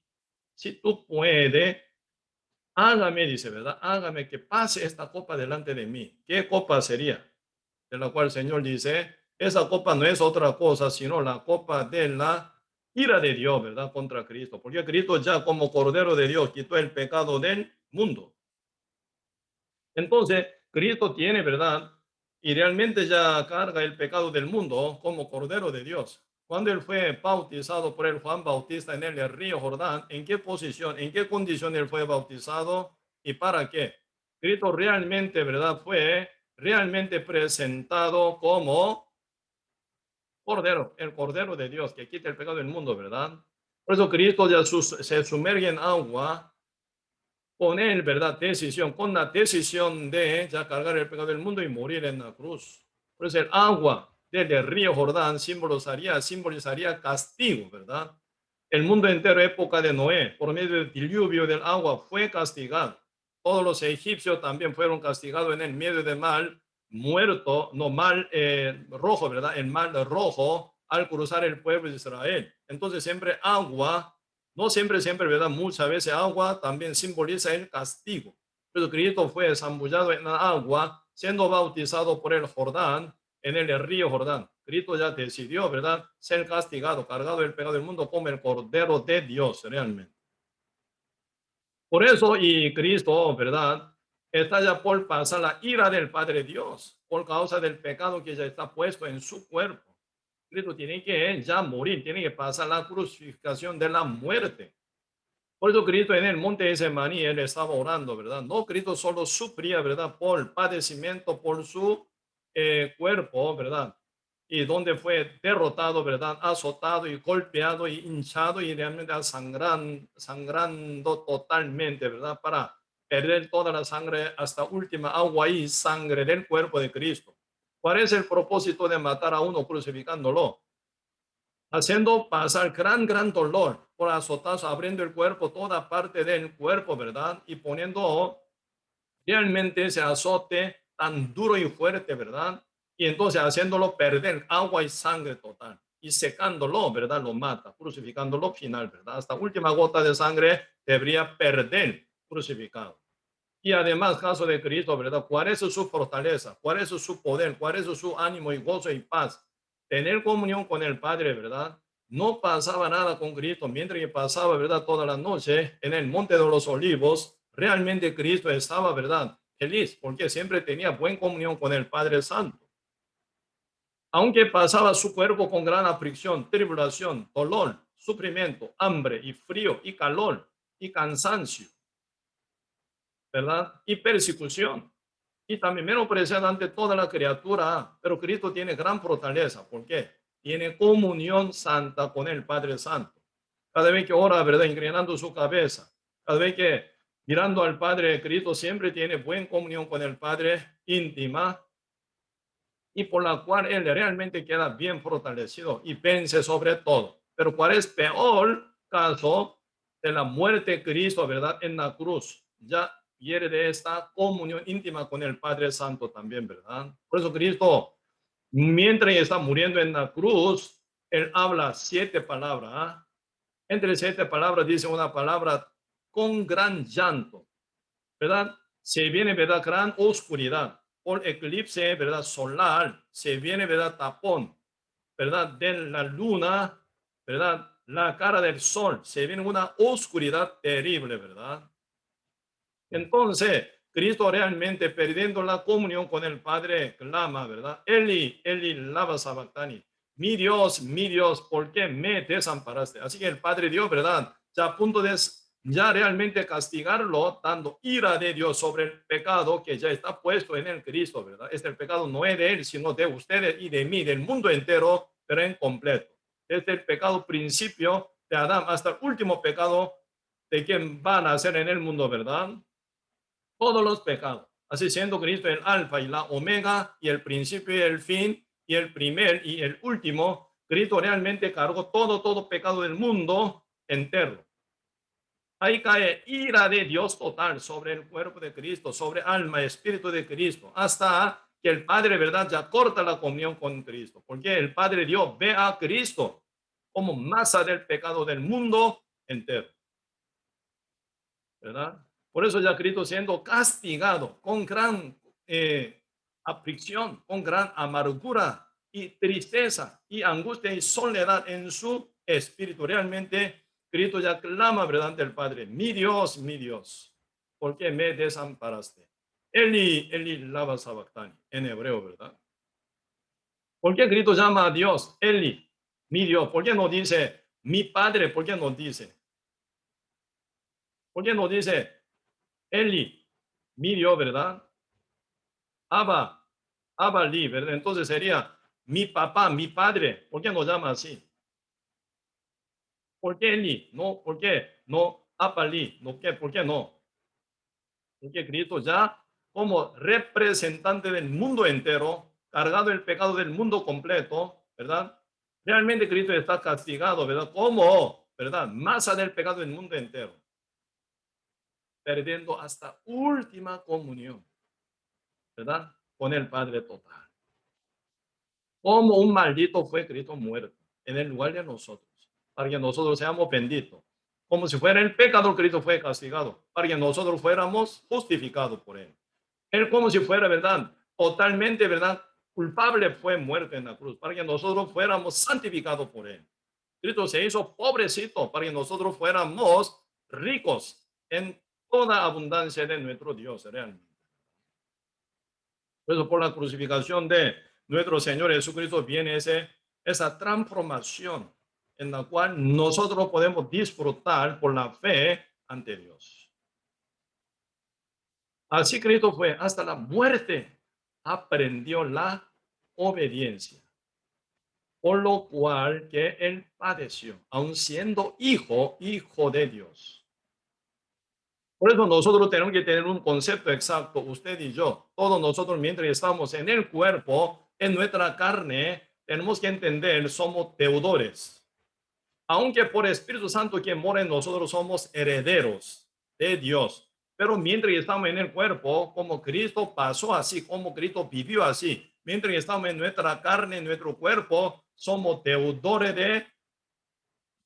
Si tú puedes, hágame, dice, ¿verdad? Hágame que pase esta copa delante de mí. ¿Qué copa sería? De la cual el Señor dice, esa copa no es otra cosa, sino la copa de la ira de Dios, ¿verdad? Contra Cristo. Porque Cristo ya como Cordero de Dios quitó el pecado del mundo. Entonces, Cristo tiene, ¿verdad? Y realmente ya carga el pecado del mundo como Cordero de Dios. Cuando él fue bautizado por el Juan Bautista en el río Jordán, ¿en qué posición, en qué condición él fue bautizado y para qué? Cristo realmente, ¿verdad? Fue realmente presentado como Cordero, el Cordero de Dios que quita el pecado del mundo, ¿verdad? Por eso Cristo ya se sumerge en agua con él, ¿verdad? Decisión, con la decisión de ya cargar el pecado del mundo y morir en la cruz. Por eso el agua del río Jordán simbolizaría castigo, ¿verdad? El mundo entero, época de Noé, por medio del diluvio del agua, fue castigado. Todos los egipcios también fueron castigados en el medio del mar muerto, no mal rojo, ¿verdad? El mar rojo al cruzar el pueblo de Israel. Entonces siempre agua, no siempre, siempre, ¿verdad? Muchas veces agua también simboliza el castigo. Pero Cristo fue zambullado en la agua, siendo bautizado por el Jordán, en el río Jordán. Cristo ya decidió, ¿verdad? Ser castigado, cargado el pecado del mundo como el Cordero de Dios, realmente. Por eso, y Cristo, ¿verdad? Está ya por pasar la ira del Padre Dios, por causa del pecado que ya está puesto en su cuerpo. Cristo tiene que ya morir, tiene que pasar la crucificación de la muerte. Por eso Cristo en el monte de Semaní, él estaba orando, ¿verdad? No, Cristo solo sufría, ¿verdad? Por padecimiento, por su cuerpo, ¿verdad? Y donde fue derrotado, ¿verdad? Azotado y golpeado y hinchado y realmente sangrando totalmente, ¿verdad? Para perder toda la sangre hasta última agua y sangre del cuerpo de Cristo. ¿Cuál es el propósito de matar a uno crucificándolo? Haciendo pasar gran dolor por azotazos, abriendo el cuerpo, toda parte del cuerpo, ¿verdad? Y poniendo realmente ese azote tan duro y fuerte, ¿verdad? Y entonces haciéndolo perder agua y sangre total. y secándolo, ¿verdad? Lo mata, crucificándolo final, ¿verdad? Hasta última gota de sangre debería perder crucificado. Y además, caso de Cristo, ¿verdad? ¿Cuál es su fortaleza? ¿Cuál es su poder? ¿Cuál es su ánimo y gozo y paz? Tener comunión con el Padre, ¿verdad? No pasaba nada con Cristo, mientras que pasaba, ¿verdad? Toda la noche en el Monte de los Olivos, realmente Cristo estaba, ¿verdad? Feliz, porque siempre tenía buena comunión con el Padre Santo. Aunque pasaba su cuerpo con gran aflicción, tribulación, dolor, sufrimiento, hambre y frío y calor y cansancio, ¿verdad? Y persecución. Y también menospreciado ante toda la criatura, pero Cristo tiene gran fortaleza. ¿Por qué? Tiene comunión santa con el Padre Santo. Cada vez que ora, ¿verdad? Inclinando su cabeza. Cada vez que mirando al Padre, Cristo siempre tiene buena comunión con el Padre íntima y por la cual él realmente queda bien fortalecido y vence sobre todo. Pero ¿cuál es peor caso de la muerte de Cristo, verdad? En la cruz. Ya pierde esta comunión íntima con el Padre Santo también, ¿verdad? Por eso Cristo, mientras está muriendo en la cruz, él habla 7 palabras. ¿Ah? Entre 7 palabras dice una palabra con gran llanto, ¿verdad? Se viene, ¿verdad? Gran oscuridad. Por eclipse, ¿verdad? Solar, se viene, ¿verdad? Tapón, ¿verdad? De la luna, ¿verdad? La cara del sol, se viene una oscuridad terrible, ¿verdad? Entonces, Cristo realmente perdiendo la comunión con el Padre, clama, ¿verdad? Eli, Eli, lama sabactani. Mi Dios, ¿por qué me desamparaste? Así que el Padre Dios, ¿verdad? Ya a punto de ya realmente castigarlo, dando ira de Dios sobre el pecado que ya está puesto en el Cristo, ¿verdad? El pecado no es de él, sino de ustedes y de mí, del mundo entero, pero en completo. El pecado principio de Adán hasta el último pecado de quien van a hacer en el mundo, ¿verdad? Todos los pecados. Así siendo Cristo el alfa y la omega y el principio y el fin y el primer y el último, Cristo realmente cargó todo pecado del mundo entero. Ahí cae ira de Dios total sobre el cuerpo de Cristo, sobre alma y espíritu de Cristo, hasta que el Padre, ¿verdad?, ya corta la comunión con Cristo, porque el Padre Dios ve a Cristo como masa del pecado del mundo entero, ¿verdad? Por eso ya Cristo siendo castigado con gran aflicción, con gran amargura y tristeza y angustia y soledad en su espíritu. Realmente Cristo ya clama, ¿verdad?, ante el Padre, mi Dios, ¿por qué me desamparaste? Eli, Eli, lama sabactani, en hebreo, ¿verdad? ¿Por qué Cristo llama a Dios Eli, mi Dios? ¿Por qué no dice mi Padre? ¿Por qué no dice? ¿Por qué no dice Eli, mi Dios, ¿verdad? Abba, Abba Li, ¿verdad? Entonces sería mi papá, mi padre. ¿Por qué nos llama así? ¿Por qué Li? No, ¿por qué? No, Abba Li. ¿No qué? ¿Por qué no? Porque Cristo ya como representante del mundo entero, cargado el pecado del mundo completo, ¿verdad? Realmente Cristo está castigado, ¿verdad? Como, ¿verdad? Masa del pecado del mundo entero, perdiendo hasta última comunión, ¿verdad? Con el Padre total. Como un maldito fue Cristo muerto en el lugar de nosotros, para que nosotros seamos benditos. Como si fuera el pecador, Cristo fue castigado, para que nosotros fuéramos justificados por él. Él como si fuera, ¿verdad? Totalmente, ¿verdad? Culpable fue muerto en la cruz, para que nosotros fuéramos santificados por él. Cristo se hizo pobrecito para que nosotros fuéramos ricos en toda abundancia de nuestro Dios realmente. Por eso por la crucificación de nuestro Señor Jesucristo viene esa transformación en la cual nosotros podemos disfrutar por la fe ante Dios. Así Cristo fue hasta la muerte, aprendió la obediencia, por lo cual que él padeció, aun siendo hijo de Dios. Por eso nosotros tenemos que tener un concepto exacto, usted y yo, todos nosotros mientras estamos en el cuerpo, en nuestra carne, tenemos que entender, somos deudores. Aunque por Espíritu Santo quien mora en nosotros somos herederos de Dios. Pero mientras estamos en el cuerpo, como Cristo pasó así, como Cristo vivió así, mientras que estamos en nuestra carne, en nuestro cuerpo, somos deudores de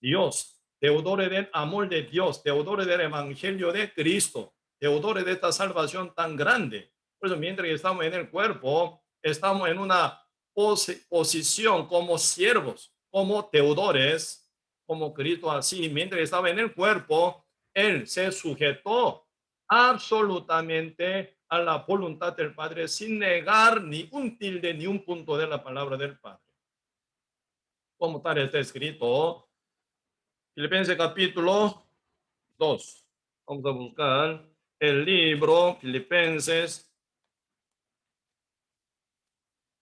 Dios, deudores del amor de Dios, deudores del evangelio de Cristo, deudores de esta salvación tan grande. Por eso, mientras que estamos en el cuerpo, estamos en una posición como siervos, como deudores, como Cristo así. Mientras que estaba en el cuerpo, Él se sujetó absolutamente a la voluntad del Padre sin negar ni un tilde ni un punto de la palabra del Padre. Como tal está escrito, Filipenses capítulo 2. Vamos a buscar el libro Filipenses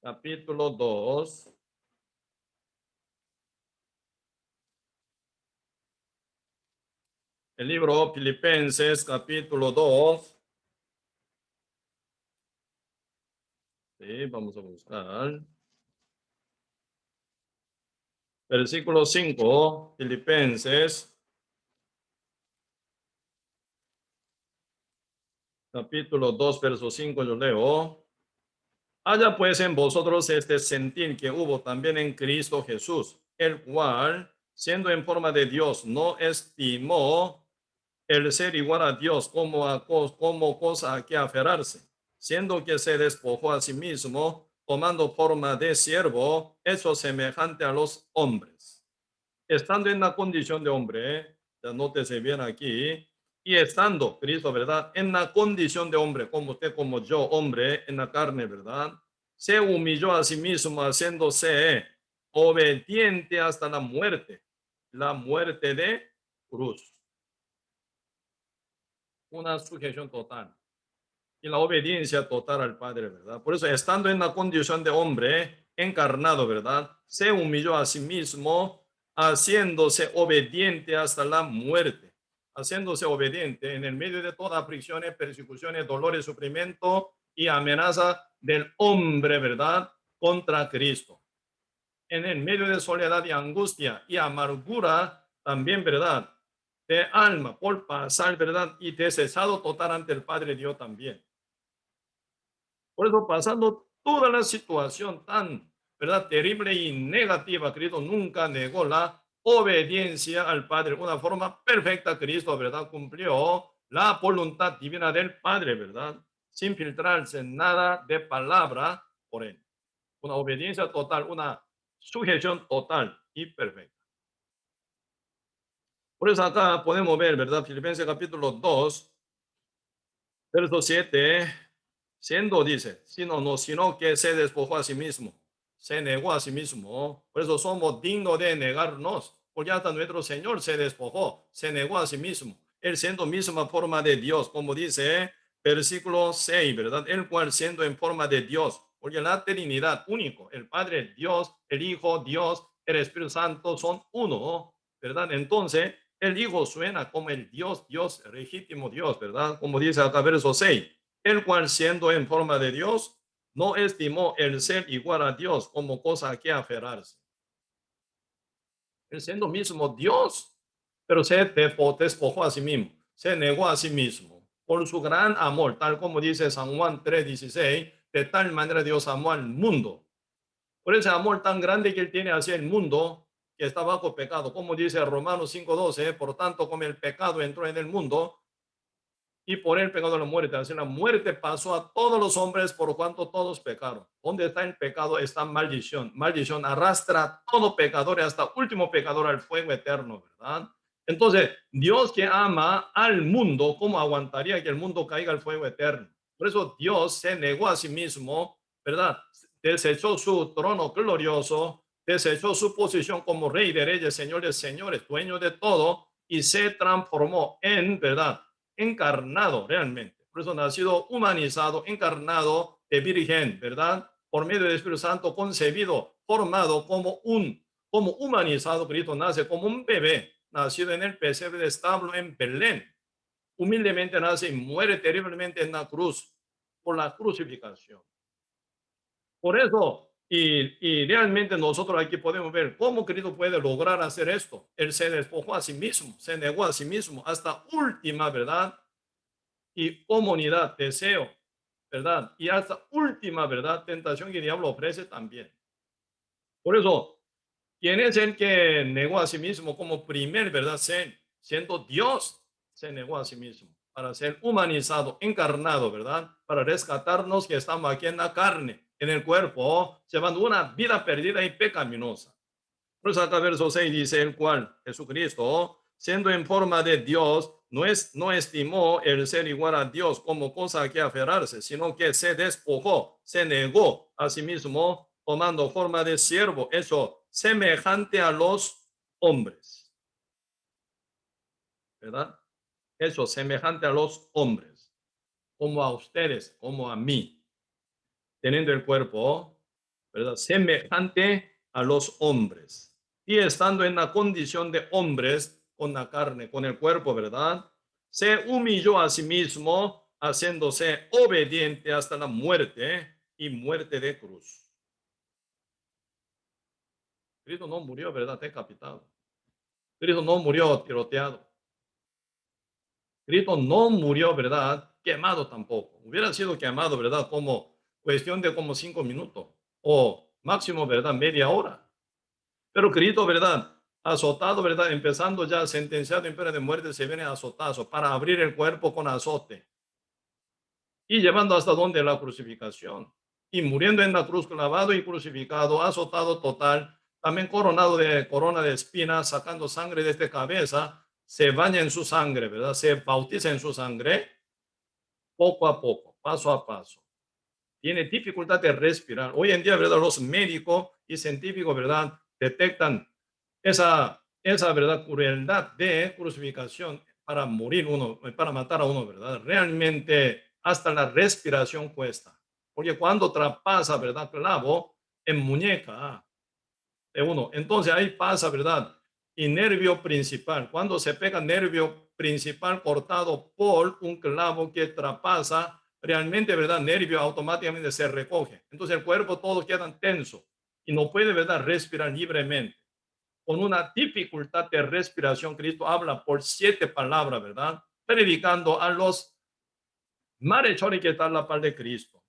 capítulo 2. El libro Filipenses capítulo 2. Sí, vamos a buscar. Versículo 5, Filipenses capítulo 2, verso 5, yo leo. Haya pues en vosotros este sentir que hubo también en Cristo Jesús, el cual, siendo en forma de Dios, no estimó el ser igual a Dios como cosa a que aferrarse, siendo que se despojó a sí mismo, tomando forma de siervo, hecho semejante a los hombres. Estando en la condición de hombre, ya nótese bien aquí, y estando Cristo, ¿verdad? En la condición de hombre, como usted, como yo, hombre, en la carne, ¿verdad? Se humilló a sí mismo, haciéndose obediente hasta la muerte de cruz. Una sujeción total y la obediencia total al Padre, ¿verdad? Por eso, estando en la condición de hombre encarnado, ¿verdad? Se humilló a sí mismo, haciéndose obediente hasta la muerte, haciéndose obediente en el medio de todas aflicciones, persecuciones, dolores, sufrimiento y amenaza del hombre, ¿verdad? Contra Cristo. En el medio de soledad y angustia y amargura, también, ¿verdad? De alma, por pasar, ¿verdad? Y de cesado total ante el Padre Dios también. Por eso, pasando toda la situación tan, ¿verdad? Terrible y negativa, Cristo nunca negó la obediencia al Padre. Una forma perfecta, Cristo, ¿verdad? Cumplió la voluntad divina del Padre, ¿verdad? Sin filtrarse nada de palabra por él. Una obediencia total, una sujeción total y perfecta. Por eso acá podemos ver, ¿verdad? Filipenses capítulo 2, verso 7, siendo, dice, sino que se despojó a sí mismo, se negó a sí mismo. Por eso somos dignos de negarnos, porque hasta nuestro Señor se despojó, se negó a sí mismo. Él siendo misma forma de Dios, como dice versículo 6, ¿verdad? El cual siendo en forma de Dios, porque la Trinidad único, el Padre Dios, el Hijo Dios, el Espíritu Santo son uno, ¿verdad? Entonces, el Hijo suena como el Dios, Dios, legítimo Dios, ¿verdad? Como dice acá verso 6, el cual siendo en forma de Dios, no estimó el ser igual a Dios como cosa a que aferrarse. Él siendo mismo Dios, pero se despojó a sí mismo, se negó a sí mismo por su gran amor, tal como dice San Juan 3:16, de tal manera Dios amó al mundo. Por ese amor tan grande que él tiene hacia el mundo, que está bajo pecado, como dice Romanos 5:12, por tanto como el pecado entró en el mundo, y por el pecado de la muerte. Así la muerte pasó a todos los hombres por cuanto todos pecaron. Donde está el pecado está maldición. Maldición arrastra a todo pecador y hasta último pecador al fuego eterno, ¿verdad? Entonces, Dios que ama al mundo, ¿cómo aguantaría que el mundo caiga al fuego eterno? Por eso Dios se negó a sí mismo, ¿verdad? Desechó su trono glorioso, desechó su posición como rey de reyes, señor de señores, dueño de todo, y se transformó en, ¿verdad? Encarnado realmente. Por eso nacido humanizado, encarnado de virgen, ¿verdad? Por medio del Espíritu Santo, concebido, formado como humanizado. Cristo nace como un bebé, nacido en el pesebre de establo en Belén. Humildemente nace y muere terriblemente en la cruz, por la crucificación. Por eso, y realmente nosotros aquí podemos ver cómo Cristo puede lograr hacer esto. Él se despojó a sí mismo, se negó a sí mismo hasta última, ¿verdad? Y comunidad, deseo, ¿verdad? Y hasta última, ¿verdad? Tentación que el diablo ofrece también. Por eso, ¿quién es el que negó a sí mismo como primer, ¿verdad? Siendo Dios, se negó a sí mismo para ser humanizado, encarnado, ¿verdad? Para rescatarnos que estamos aquí en la carne, en el cuerpo, llevando una vida perdida y pecaminosa. Por eso acá verso 6 dice, el cual, Jesucristo, siendo en forma de Dios, no estimó el ser igual a Dios como cosa a que aferrarse, sino que se despojó, se negó a sí mismo, tomando forma de siervo, eso semejante a los hombres, ¿verdad? Eso semejante a los hombres, como a ustedes, como a mí, teniendo el cuerpo, ¿verdad? Semejante a los hombres. Y estando en la condición de hombres, con la carne, con el cuerpo, ¿verdad? Se humilló a sí mismo, haciéndose obediente hasta la muerte y muerte de cruz. Cristo no murió, ¿verdad? Decapitado. Cristo no murió tiroteado. Cristo no murió, ¿verdad? Quemado tampoco. Hubiera sido quemado, ¿verdad? Como cuestión de como 5 minutos o máximo, ¿verdad? Media hora. Pero Cristo, ¿verdad? Azotado, ¿verdad? Empezando ya sentenciado en pena de muerte, se viene azotazo para abrir el cuerpo con azote y llevando hasta donde la crucificación y muriendo en la cruz, clavado y crucificado, azotado total, también coronado de corona de espinas, sacando sangre de esta cabeza, se baña en su sangre, ¿verdad? Se bautiza en su sangre poco a poco, paso a paso. Tiene dificultad de respirar. Hoy en día, ¿verdad? Los médicos y científicos, ¿verdad? Detectan esa ¿verdad? Crueldad de crucificación para morir uno, para matar a uno, ¿verdad? Realmente hasta la respiración cuesta. Porque cuando traspasa, ¿verdad? Clavo en muñeca de uno, entonces ahí pasa, ¿verdad? Y nervio principal, cuando se pega nervio principal cortado por un clavo que traspasa, realmente, ¿verdad? Nervio automáticamente se recoge. Entonces el cuerpo todo queda tenso y no puede, ¿verdad? Respirar libremente. Con una dificultad de respiración, Cristo habla por 7 palabras, ¿verdad? Predicando a los malhechores que están a la par de Cristo,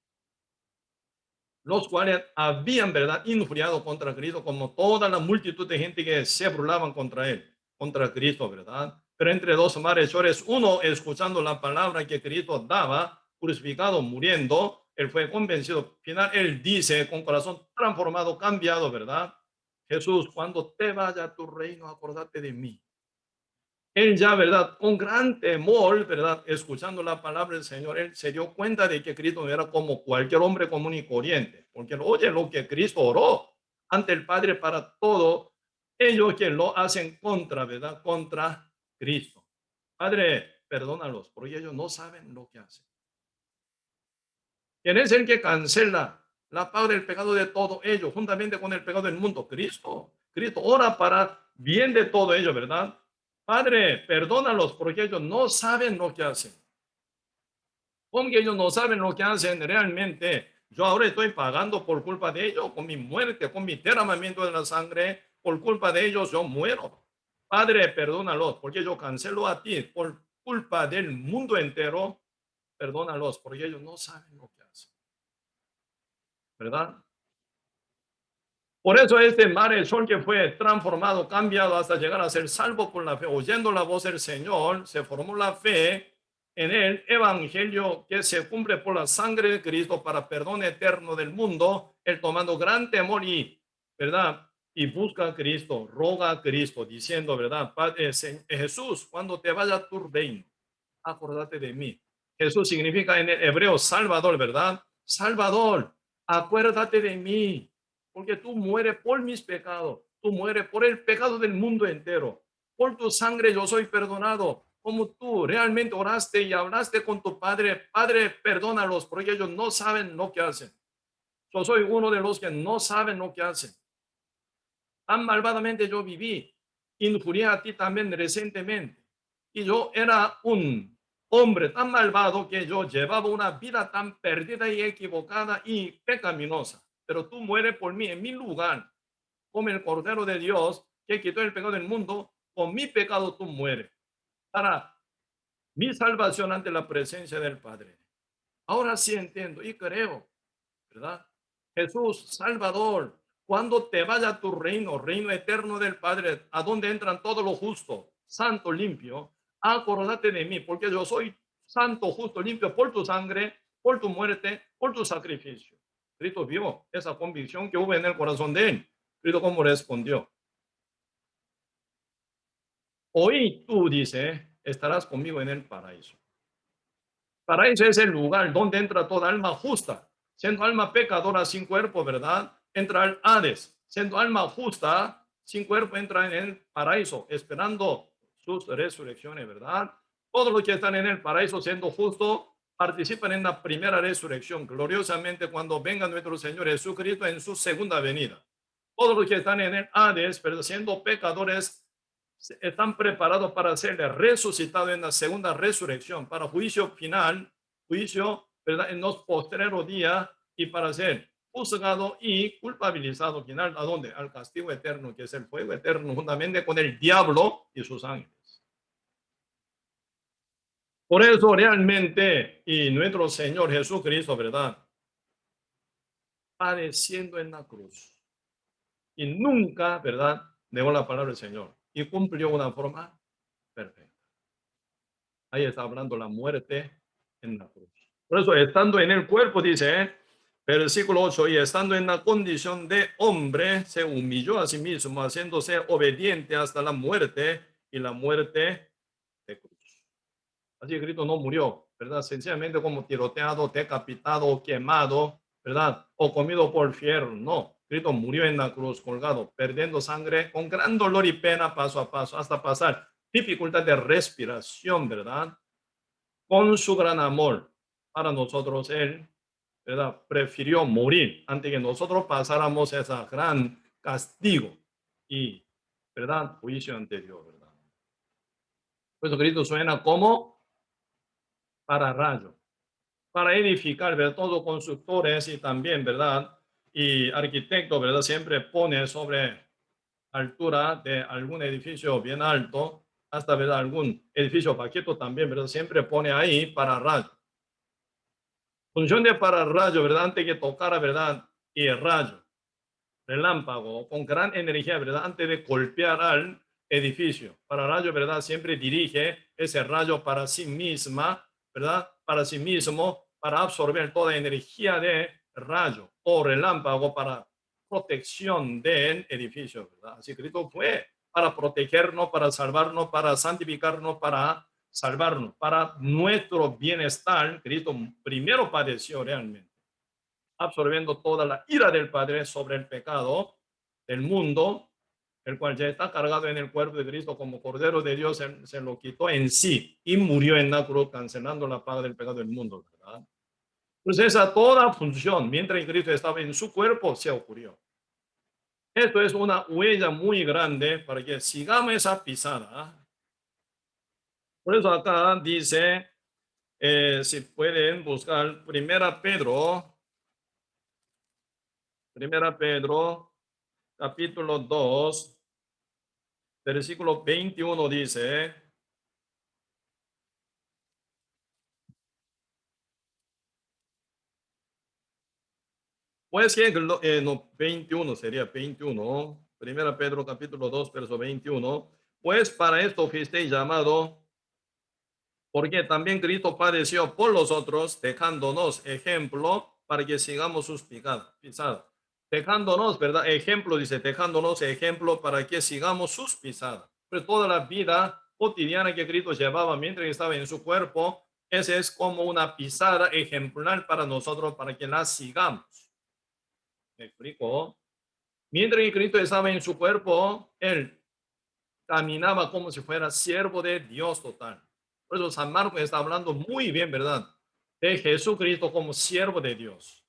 los cuales habían, ¿verdad?, injuriado contra Cristo, como toda la multitud de gente que se burlaban contra él, contra Cristo, ¿verdad? Pero entre dos malhechores, uno escuchando la palabra que Cristo daba, crucificado, muriendo, él fue convencido. Al final, él dice con corazón transformado, cambiado, ¿verdad? Jesús, cuando te vaya a tu reino, acordate de mí. Él ya, ¿verdad? Con gran temor, ¿verdad? Escuchando la palabra del Señor, él se dio cuenta de que Cristo no era como cualquier hombre común y corriente, porque oye lo que Cristo oró ante el Padre para todo ellos que lo hacen contra, ¿verdad? Contra Cristo. Padre, perdónalos, porque ellos no saben lo que hacen. ¿Quién es el que cancela la paga del pecado de todo ello, juntamente con el pecado del mundo? Cristo. Cristo ora para bien de todo ello, ¿verdad? Padre, perdónalos porque ellos no saben lo que hacen. Como que ellos no saben lo que hacen realmente. Yo ahora estoy pagando por culpa de ellos, con mi muerte, con mi derramamiento de la sangre. Por culpa de ellos yo muero. Padre, perdónalos porque yo cancelo a ti por culpa del mundo entero. Perdónalos porque ellos no saben lo que hacen, ¿verdad? Por eso este mar, el sol que fue transformado, cambiado hasta llegar a ser salvo por la fe, oyendo la voz del Señor, se formó la fe en el evangelio que se cumple por la sangre de Cristo para perdón eterno del mundo, el tomando gran temor y, ¿verdad? Y busca a Cristo, roga a Cristo, diciendo, ¿verdad? Padre, Jesús, cuando te vaya a tu reino, acordate de mí. Jesús significa en el hebreo Salvador, ¿verdad? Salvador, acuérdate de mí, porque tú mueres por mis pecados, tú mueres por el pecado del mundo entero. Por tu sangre yo soy perdonado. Como tú realmente oraste y hablaste con tu Padre, Padre, perdónalos, porque ellos no saben lo que hacen. Yo soy uno de los que no saben lo que hacen. Tan malvadamente yo viví, injurié a ti también recientemente. Y yo era un hombre tan malvado que yo llevaba una vida tan perdida y equivocada y pecaminosa. Pero tú mueres por mí en mi lugar, como el Cordero de Dios que quitó el pecado del mundo. Con mi pecado tú mueres para mi salvación ante la presencia del Padre. Ahora sí entiendo y creo, ¿verdad? Jesús, Salvador, cuando te vaya a tu reino, reino eterno del Padre, a donde entran todos los justos, santo, limpio, acordate de mí, porque yo soy santo, justo, limpio por tu sangre, por tu muerte, por tu sacrificio. Cristo vio esa convicción que hubo en el corazón de él. Cristo, ¿cómo respondió? Hoy tú, dice, estarás conmigo en el paraíso. Paraíso es el lugar donde entra toda alma justa, siendo alma pecadora sin cuerpo, ¿verdad? Entra al Hades, siendo alma justa sin cuerpo, entra en el paraíso, esperando sus resurrecciones, ¿verdad? Todos los que están en el paraíso siendo justos participan en la primera resurrección, gloriosamente cuando venga nuestro Señor Jesucristo en su segunda venida. Todos los que están en el Hades, pero siendo pecadores, están preparados para ser resucitados en la segunda resurrección, para juicio final, juicio, ¿verdad? En los postreros días y para ser juzgado y culpabilizado final, ¿a dónde? Al castigo eterno, que es el fuego eterno, juntamente con el diablo y sus ángeles. Por eso realmente, y nuestro Señor Jesucristo, ¿verdad? Padeciendo en la cruz. Y nunca, ¿verdad? Negó la palabra del Señor. Y cumplió una forma perfecta. Ahí está hablando la muerte en la cruz. Por eso, estando en el cuerpo, dice, versículo 8, y estando en la condición de hombre, se humilló a sí mismo, haciéndose obediente hasta la muerte y la muerte de cruz. Así que Cristo no murió, ¿verdad? Sencillamente como tiroteado, decapitado, quemado, ¿verdad? O comido por fiero. No, Cristo murió en la cruz, colgado, perdiendo sangre, con gran dolor y pena, paso a paso, hasta pasar dificultad de respiración, ¿verdad? Con su gran amor para nosotros, Él, ¿verdad? Prefirió morir antes que nosotros pasáramos ese gran castigo y, ¿verdad? Juicio anterior, ¿verdad? Por eso Cristo suena como para rayo, para edificar, ¿verdad? Todos constructores y también, ¿verdad? Y arquitectos, ¿verdad? Siempre pone sobre altura de algún edificio bien alto, hasta, ¿verdad? Algún edificio bajito también, ¿verdad? Siempre pone ahí para rayo. Función de pararrayo, ¿verdad? Antes que tocara, ¿verdad? Y el rayo, relámpago, con gran energía, ¿verdad? Antes de golpear al edificio. Pararrayo, ¿verdad? Siempre dirige ese rayo para sí misma, ¿verdad? Para sí mismo, para absorber toda energía de rayo o relámpago para protección del edificio, ¿verdad? Así que Cristo fue para protegernos, para salvarnos, para santificarnos, para salvarnos, para nuestro bienestar. Cristo primero padeció realmente, absorbiendo toda la ira del Padre sobre el pecado del mundo, el cual ya está cargado en el cuerpo de Cristo como Cordero de Dios, se lo quitó en sí y murió en la cruz, cancelando la paga del pecado del mundo, ¿verdad? Pues esa toda función, mientras Cristo estaba en su cuerpo, se ocurrió. Esto es una huella muy grande para que sigamos esa pisada. Por eso acá dice, si pueden buscar Primera Pedro, capítulo 2, versículo 21 dice, pues que, no, 21 sería 21, Primera Pedro, capítulo 2, verso 21, pues para esto fuisteis llamado, porque también Cristo padeció por los otros, dejándonos ejemplo para que sigamos sus pisadas. Dejándonos, ¿verdad? Ejemplo, dice, dejándonos ejemplo para que sigamos sus pisadas. Pero toda la vida cotidiana que Cristo llevaba mientras estaba en su cuerpo, ese es como una pisada ejemplar para nosotros, para que la sigamos. ¿Me explico? Mientras que Cristo estaba en su cuerpo, él caminaba como si fuera siervo de Dios total. Por eso San Marcos está hablando muy bien, ¿verdad? De Jesucristo como siervo de Dios.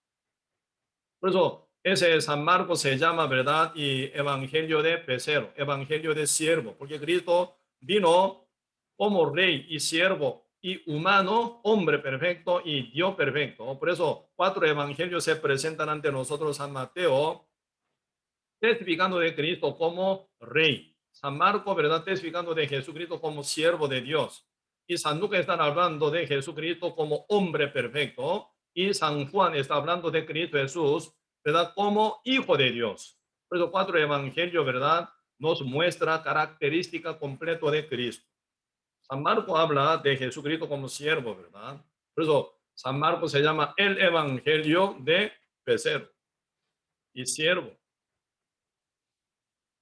Por eso ese San Marcos se llama, ¿verdad? Y Evangelio de Pecero, Evangelio de siervo, porque Cristo vino como rey y siervo y humano, hombre perfecto y Dios perfecto. Por eso 4 evangelios se presentan ante nosotros. San Mateo testificando de Cristo como rey. San Marcos, ¿verdad? Testificando de Jesucristo como siervo de Dios. y San Lucas están hablando de Jesucristo como hombre perfecto, y San Juan está hablando de Cristo Jesús, ¿verdad? Como hijo de Dios. Por eso cuatro evangelios, ¿verdad? Nos muestra característica completa de Cristo. San Marcos habla de Jesucristo como siervo, ¿verdad? Por eso San Marcos se llama el evangelio de becerro y siervo.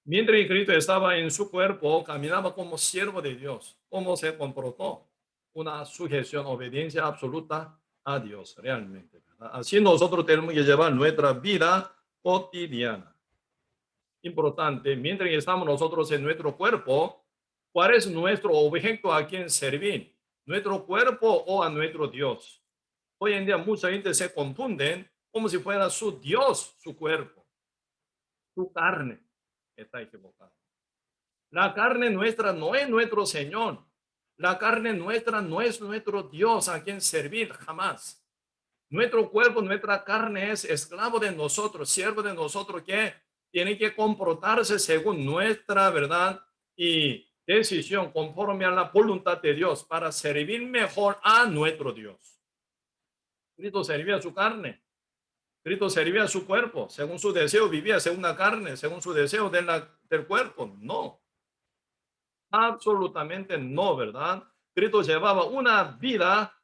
Mientras que Cristo estaba en su cuerpo, caminaba como siervo de Dios. ¿Cómo se comportó? Una sujeción, obediencia absoluta a Dios, realmente, ¿verdad? Así nosotros tenemos que llevar nuestra vida cotidiana. Importante, mientras que estamos nosotros en nuestro cuerpo, ¿cuál es nuestro objeto a quien servir? ¿Nuestro cuerpo o a nuestro Dios? Hoy en día mucha gente se confunden como si fuera su Dios, su cuerpo, su carne. Está equivocado. La carne nuestra no es nuestro Señor. La carne nuestra no es nuestro Dios a quien servir jamás. Nuestro cuerpo, nuestra carne es esclavo de nosotros, siervo de nosotros, que tiene que comportarse según nuestra verdad y decisión, conforme a la voluntad de Dios, para servir mejor a nuestro Dios. Cristo servía a su carne, Cristo servía a su cuerpo, según su deseo, vivía según la carne, según su deseo del cuerpo. No, absolutamente no, ¿verdad? Cristo llevaba una vida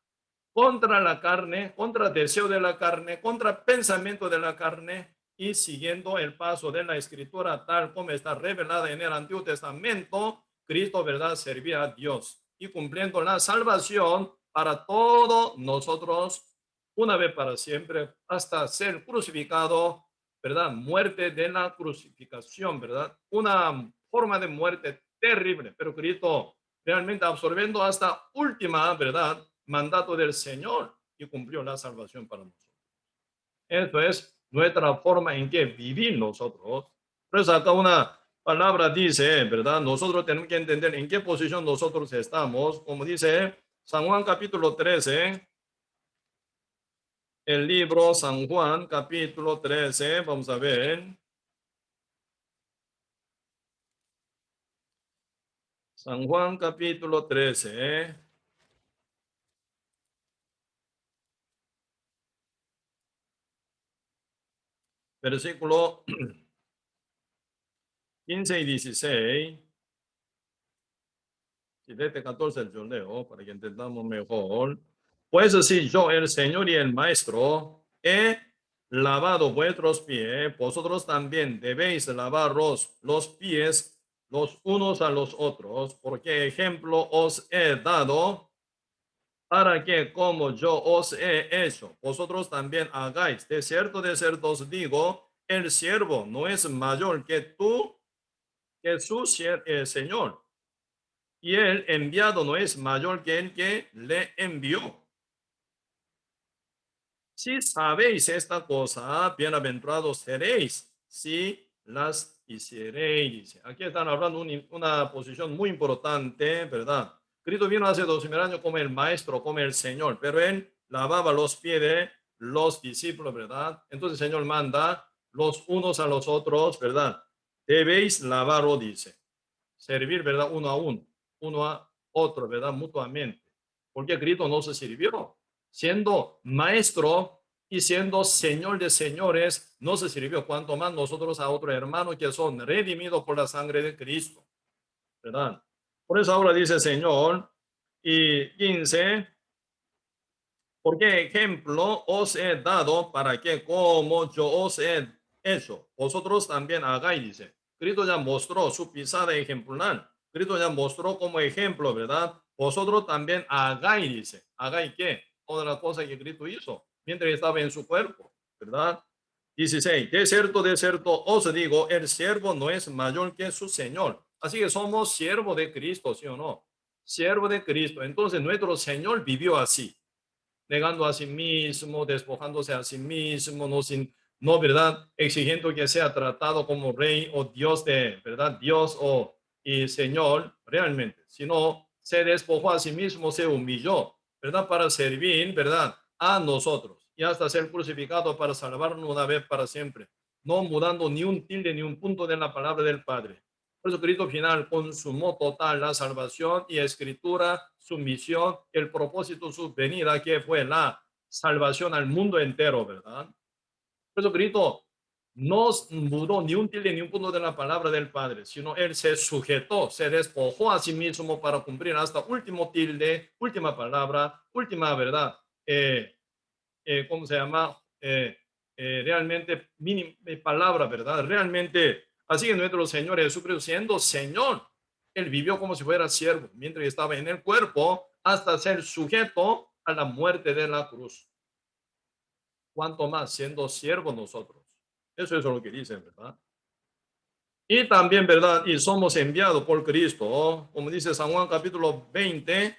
contra la carne, contra el deseo de la carne, contra el pensamiento de la carne, y siguiendo el paso de la escritura tal como está revelada en el Antiguo Testamento, Cristo, ¿verdad?, servía a Dios y cumpliendo la salvación para todos nosotros una vez para siempre hasta ser crucificado, ¿verdad? Muerte de la crucificación, ¿verdad? Una forma de muerte terrible, pero Cristo realmente absorbiendo hasta última, ¿verdad?, mandato del Señor y cumplió la salvación para nosotros. Esto es nuestra forma en que vivir nosotros. Por eso acá una palabra dice, ¿verdad? Nosotros tenemos que entender en qué posición nosotros estamos. Como dice San Juan capítulo 13, el libro San Juan capítulo 13, vamos a ver. San Juan capítulo 13. Versículo 15 y 16. Y desde 14 yo leo para que entendamos mejor. Pues así yo, el Señor y el Maestro, he lavado vuestros pies, vosotros también debéis lavaros los pies los unos a los otros, porque ejemplo os he dado para que como yo os he hecho, vosotros también hagáis. De cierto os digo, el siervo no es mayor que tú, que su Señor, y el enviado no es mayor que el que le envió. Si sabéis esta cosa, bienaventurados seréis si las hiciereis. Aquí están hablando una posición muy importante, ¿verdad? Cristo vino hace 2000 años como el maestro, como el Señor, pero él lavaba los pies de los discípulos, ¿verdad? Entonces el Señor manda los unos a los otros, ¿verdad? Debéis lavarlo, dice. Servir, ¿verdad? Uno a otro, ¿verdad? Mutuamente. Porque Cristo no se sirvió. Siendo maestro y siendo Señor de señores, no se sirvió. Cuanto más nosotros a otros hermanos que son redimidos por la sangre de Cristo, ¿verdad? Por eso ahora dice Señor, y 15, porque ejemplo os he dado para que como yo os he hecho, vosotros también hagáis, dice. Cristo ya mostró su pisada ejemplar. Cristo ya mostró como ejemplo, ¿verdad? Vosotros también hagáis, dice. ¿Hagáis qué? Todas las cosas que Cristo hizo mientras estaba en su cuerpo, ¿verdad? 16. De cierto os digo, el siervo no es mayor que su Señor. Así que somos siervos de Cristo, ¿sí o no? Siervo de Cristo. Entonces nuestro Señor vivió así, negando a sí mismo, despojándose a sí mismo, no, ¿verdad? Exigiendo que sea tratado como rey o Dios ¿verdad? Dios y Señor, realmente. Sino se despojó a sí mismo, se humilló, ¿verdad? Para servir, ¿verdad? A nosotros y hasta ser crucificado para salvarnos una vez para siempre, no mudando ni un tilde ni un punto de la palabra del Padre. Por eso Cristo final consumó total la salvación y escritura, su misión, el propósito, su venida, que fue la salvación al mundo entero, ¿verdad? Por eso Cristo no mudó ni un tilde ni un punto de la palabra del Padre, sino Él se sujetó, se despojó a sí mismo para cumplir hasta último tilde, última palabra, última verdad. ¿Cómo se llama? Realmente mínima palabra, ¿verdad? Realmente, así que nuestro Señor Jesucristo, siendo Señor, Él vivió como si fuera siervo, mientras estaba en el cuerpo, hasta ser sujeto a la muerte de la cruz. Cuanto más siendo siervos nosotros. Eso es lo que dicen, ¿verdad? Y también, ¿verdad? Y somos enviados por Cristo, como dice San Juan capítulo 20,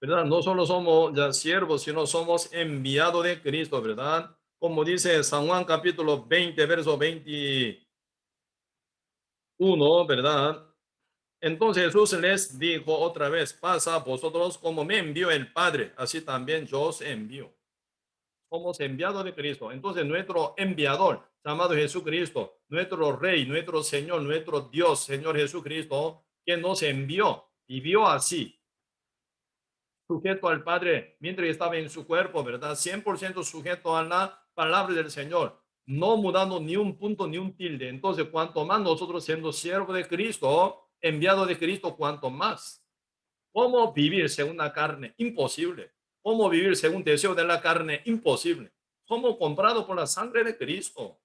¿verdad? No solo somos ya siervos, sino somos enviados de Cristo, ¿verdad? Como dice San Juan capítulo 20, verso 21, ¿verdad? Entonces Jesús les dijo otra vez, pasa vosotros como me envió el Padre, así también yo os envío. Somos enviados de Cristo. Entonces nuestro enviador, llamado Jesucristo, nuestro Rey, nuestro Señor, nuestro Dios, Señor Jesucristo, que nos envió, vivió así, sujeto al Padre mientras estaba en su cuerpo, ¿verdad? 100% sujeto a la palabra del Señor, no mudando ni un punto ni un tilde. Entonces, cuanto más nosotros siendo siervos de Cristo, enviado de Cristo, cuanto más. ¿Cómo vivir según la carne? Imposible. ¿Cómo vivir según deseo de la carne? Imposible. Somos comprados por la sangre de Cristo,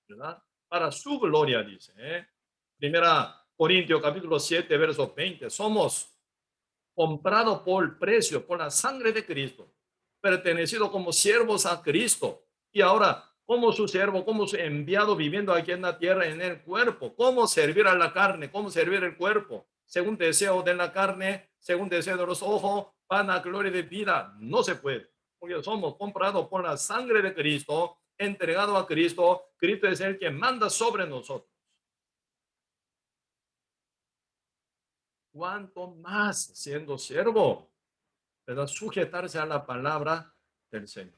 ¿verdad? Para su gloria, dice. Primera Corintios capítulo 7, verso 20. Somos comprado por precio, por la sangre de Cristo, pertenecido como siervos a Cristo. Y ahora, como su siervo, como su enviado viviendo aquí en la tierra, en el cuerpo, cómo servir a la carne, cómo servir el cuerpo, según deseo de la carne, según deseo de los ojos, para gloria de vida, no se puede, porque somos comprados por la sangre de Cristo, entregado a Cristo. Cristo es el que manda sobre nosotros. ¿Cuánto más siendo siervo? ¿Verdad? Sujetarse a la palabra del Señor.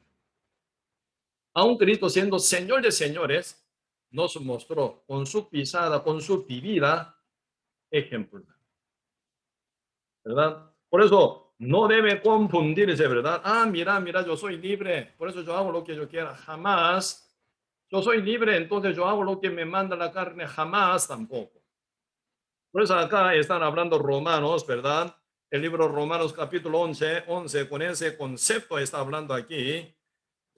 Aún Cristo siendo Señor de señores, nos mostró con su pisada, con su vivida, ejemplo, ¿verdad? Por eso no debe confundirse, ¿verdad? Ah, mira, mira, yo soy libre, por eso yo hago lo que yo quiera. Jamás. Yo soy libre, entonces yo hago lo que me manda la carne. Jamás tampoco. Por eso acá están hablando Romanos, ¿verdad? El libro Romanos capítulo 11, con ese concepto está hablando aquí.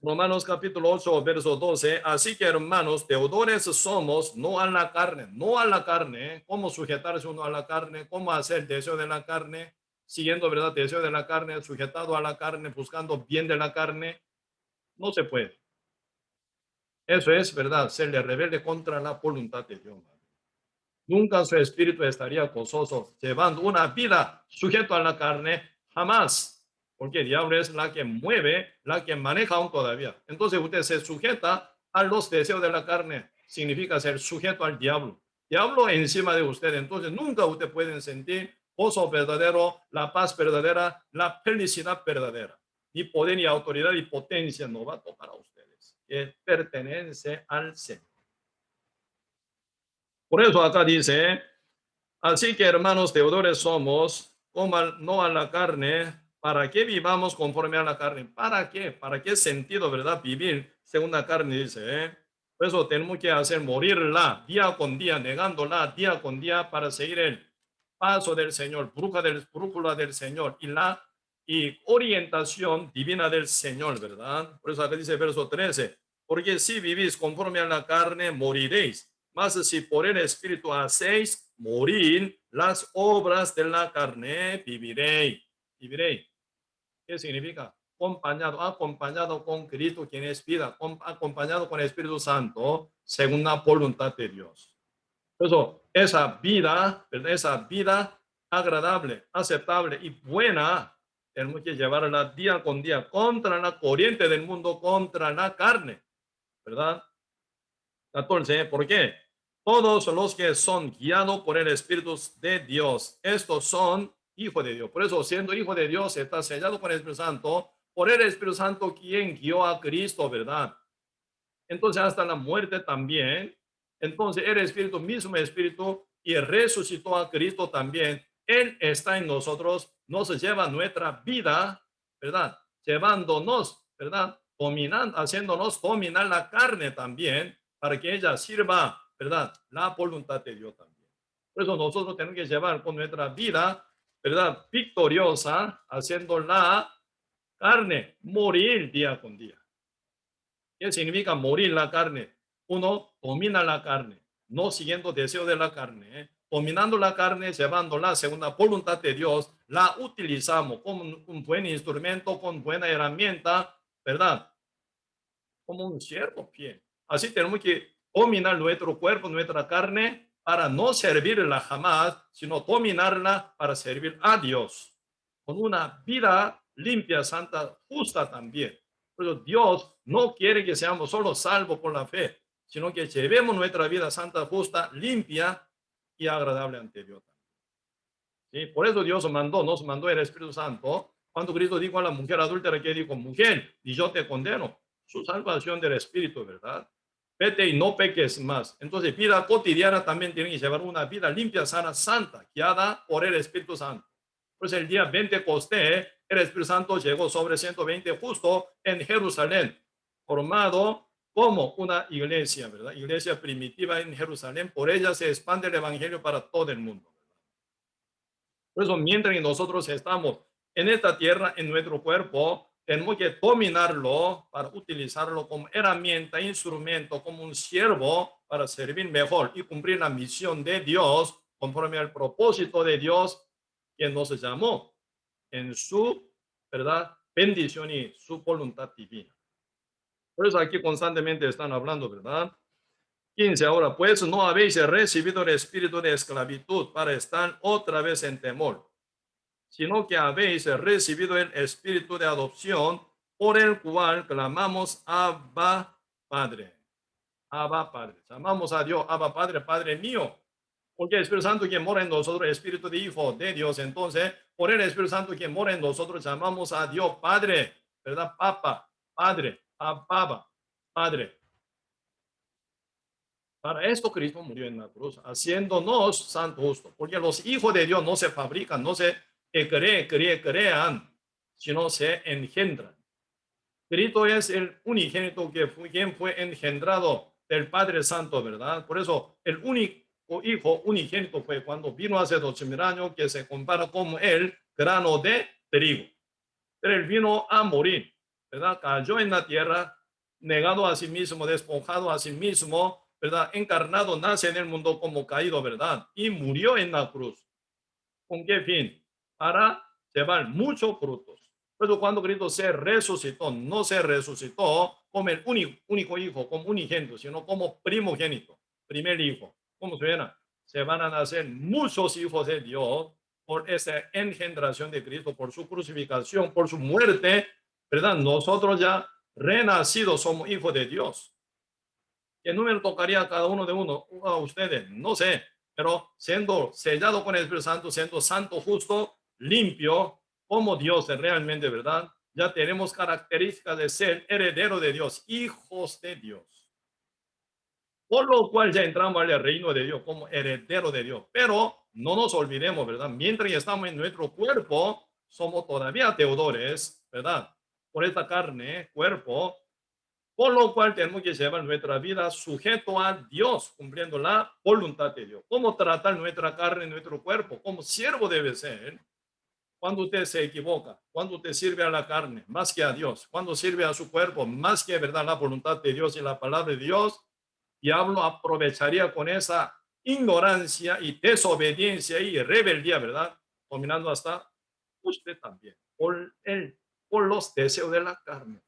Romanos capítulo 8, verso 12. Así que hermanos, deudores somos, no a la carne, no a la carne. ¿Cómo sujetarse uno a la carne? ¿Cómo hacer deseo de la carne? Siguiendo, ¿verdad? Deseo de la carne, sujetado a la carne, buscando bien de la carne. No se puede. Eso es, ¿verdad? Ser rebelde contra la voluntad de Dios. Nunca su espíritu estaría gozoso llevando una vida sujeto a la carne, jamás, porque el diablo es la que mueve, la que maneja aún todavía. Entonces usted se sujeta a los deseos de la carne, significa ser sujeto al diablo. Diablo encima de usted, entonces nunca usted puede sentir gozo verdadero, la paz verdadera, la felicidad verdadera. Ni poder, ni autoridad, ni potencia no va a tocar a ustedes, que pertenece al Señor. Por eso acá dice, así que hermanos deudores somos, como no a la carne, para que vivamos conforme a la carne. ¿Para qué? ¿Para qué sentido, verdad? Vivir según la carne, dice. Por eso tenemos que hacer morirla día con día, negándola día con día para seguir el paso del Señor, brújula del Señor y orientación divina del Señor, ¿verdad? Por eso acá dice verso 13, porque si vivís conforme a la carne, moriréis. Mas si por el Espíritu hacéis morir las obras de la carne, viviréis. Viviréis. ¿Qué significa? Acompañado con Cristo, quien es vida, acompañado con el Espíritu Santo, según la voluntad de Dios. Por eso, esa vida, ¿verdad? Esa vida agradable, aceptable y buena, tenemos que llevarla día con día contra la corriente del mundo, contra la carne, ¿verdad? 14, ¿por qué? Todos los que son guiados por el Espíritu de Dios, estos son hijos de Dios. Por eso, siendo hijo de Dios, está sellado con el Espíritu Santo, por el Espíritu Santo quien guió a Cristo, ¿verdad? Entonces, hasta la muerte también, Entonces el Espíritu, mismo Espíritu, y resucitó a Cristo también. Él está en nosotros, nos lleva nuestra vida, ¿verdad? Llevándonos, ¿verdad? Dominando, haciéndonos dominar la carne también, para que ella sirva, ¿verdad? La voluntad de Dios también. Por eso nosotros tenemos que llevar con nuestra vida, ¿verdad? Victoriosa, haciendo la carne morir día con día. ¿Qué significa morir la carne? Uno domina la carne, no siguiendo deseo de la carne. Dominando la carne, llevándola según la voluntad de Dios, la utilizamos como un buen instrumento, con buena herramienta, ¿verdad? Como un siervo fiel. Así tenemos que dominar nuestro cuerpo, nuestra carne, para no servirla jamás, sino dominarla para servir a Dios, con una vida limpia, santa, justa también. Pero Dios no quiere que seamos solo salvos por la fe, sino que llevemos nuestra vida santa, justa, limpia y agradable ante Dios. ¿Sí? Por eso Dios nos mandó el Espíritu Santo. Cuando Cristo dijo a la mujer adúltera, que dijo, mujer, y yo te condeno, su salvación del Espíritu, ¿verdad? Vete y no peques más. Entonces, vida cotidiana también tiene que llevar una vida limpia, sana, santa, guiada por el Espíritu Santo. Pues el día 20 Pentecostés, el Espíritu Santo llegó sobre 120 justo en Jerusalén, formado como una iglesia, ¿verdad? Iglesia primitiva en Jerusalén. Por ella se expande el Evangelio para todo el mundo. Por eso, mientras nosotros estamos en esta tierra, en nuestro cuerpo, tenemos que dominarlo para utilizarlo como herramienta, instrumento, como un siervo para servir mejor y cumplir la misión de Dios conforme al propósito de Dios que nos llamó en su, ¿verdad?, bendición y su voluntad divina. Por eso aquí constantemente están hablando, ¿verdad? 15. Ahora, pues no habéis recibido el espíritu de esclavitud para estar otra vez en temor, sino que habéis recibido el espíritu de adopción, por el cual clamamos Abba Padre. Abba Padre. Llamamos a Dios Abba Padre, Padre mío. Porque el Espíritu Santo que mora en nosotros, el Espíritu de Hijo de Dios. Entonces, por el Espíritu Santo que mora en nosotros, llamamos a Dios Padre, ¿verdad? Papa, Padre, Abba, Padre. Para esto Cristo murió en la cruz, haciéndonos santo justo, porque los hijos de Dios no se fabrican, no se crean, sino se engendran. Cristo es el unigénito que fue, quien fue engendrado del Padre Santo, ¿verdad? Por eso el único hijo unigénito fue cuando vino hace 2000 años, que se compara como el grano de trigo. Pero él vino a morir, ¿verdad? Cayó en la tierra, negado a sí mismo, despojado a sí mismo, ¿verdad? Encarnado, nace en el mundo como caído, ¿verdad? Y murió en la cruz. ¿Con qué fin? Para llevar muchos frutos. Pero cuando Cristo se resucitó, no se resucitó como el único hijo, como unigénito, sino como primogénito, primer hijo. ¿Cómo suena? Se van a nacer muchos hijos de Dios por esa engendración de Cristo, por su crucificación, por su muerte, ¿verdad? Nosotros ya renacidos somos hijos de Dios. ¿Qué número tocaría a cada uno de a ustedes? No sé, pero siendo sellado con el Espíritu Santo, siendo santo, justo, limpio, como Dios es realmente, ¿verdad? Ya tenemos características de ser heredero de Dios, hijos de Dios. Por lo cual ya entramos al reino de Dios como heredero de Dios. Pero no nos olvidemos, ¿verdad? Mientras estamos en nuestro cuerpo, somos todavía deudores, ¿verdad? Por esta carne, cuerpo, por lo cual tenemos que llevar nuestra vida sujeto a Dios, cumpliendo la voluntad de Dios. ¿Cómo tratar nuestra carne, nuestro cuerpo? Como siervo debe ser. Cuando usted se equivoca, cuando usted sirve a la carne, más que a Dios, cuando sirve a su cuerpo, más que, ¿verdad?, la voluntad de Dios y la palabra de Dios, diablo aprovecharía con esa ignorancia y desobediencia y rebeldía, ¿verdad? Dominando hasta usted también, por los deseos de la carne.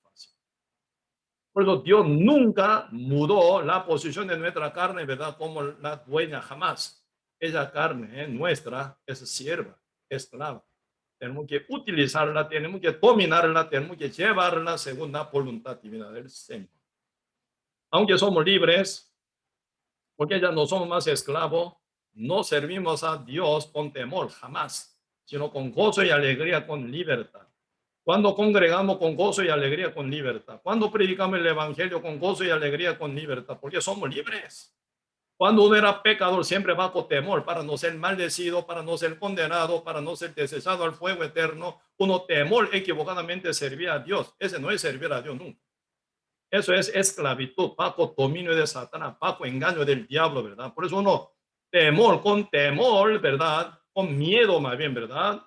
Por eso Dios nunca mudó la posición de nuestra carne, ¿verdad? Como la dueña, jamás. Esa carne nuestra es sierva, esclava. Tenemos que utilizarla, tenemos que dominarla, tenemos que llevarla según la voluntad divina del Señor. Aunque somos libres, porque ya no somos más esclavos, no servimos a Dios con temor, jamás, sino con gozo y alegría, con libertad. Cuando congregamos con gozo y alegría, con libertad. Cuando predicamos el evangelio con gozo y alegría, con libertad, porque somos libres. Cuando uno era pecador, siempre bajo temor, para no ser maldecido, para no ser condenado, para no ser desechado al fuego eterno. Uno temor equivocadamente servía a Dios. Ese no es servir a Dios nunca. Eso es esclavitud, bajo dominio de Satanás, bajo engaño del diablo, ¿verdad? Por eso uno con temor, ¿verdad? Con miedo más bien, ¿verdad?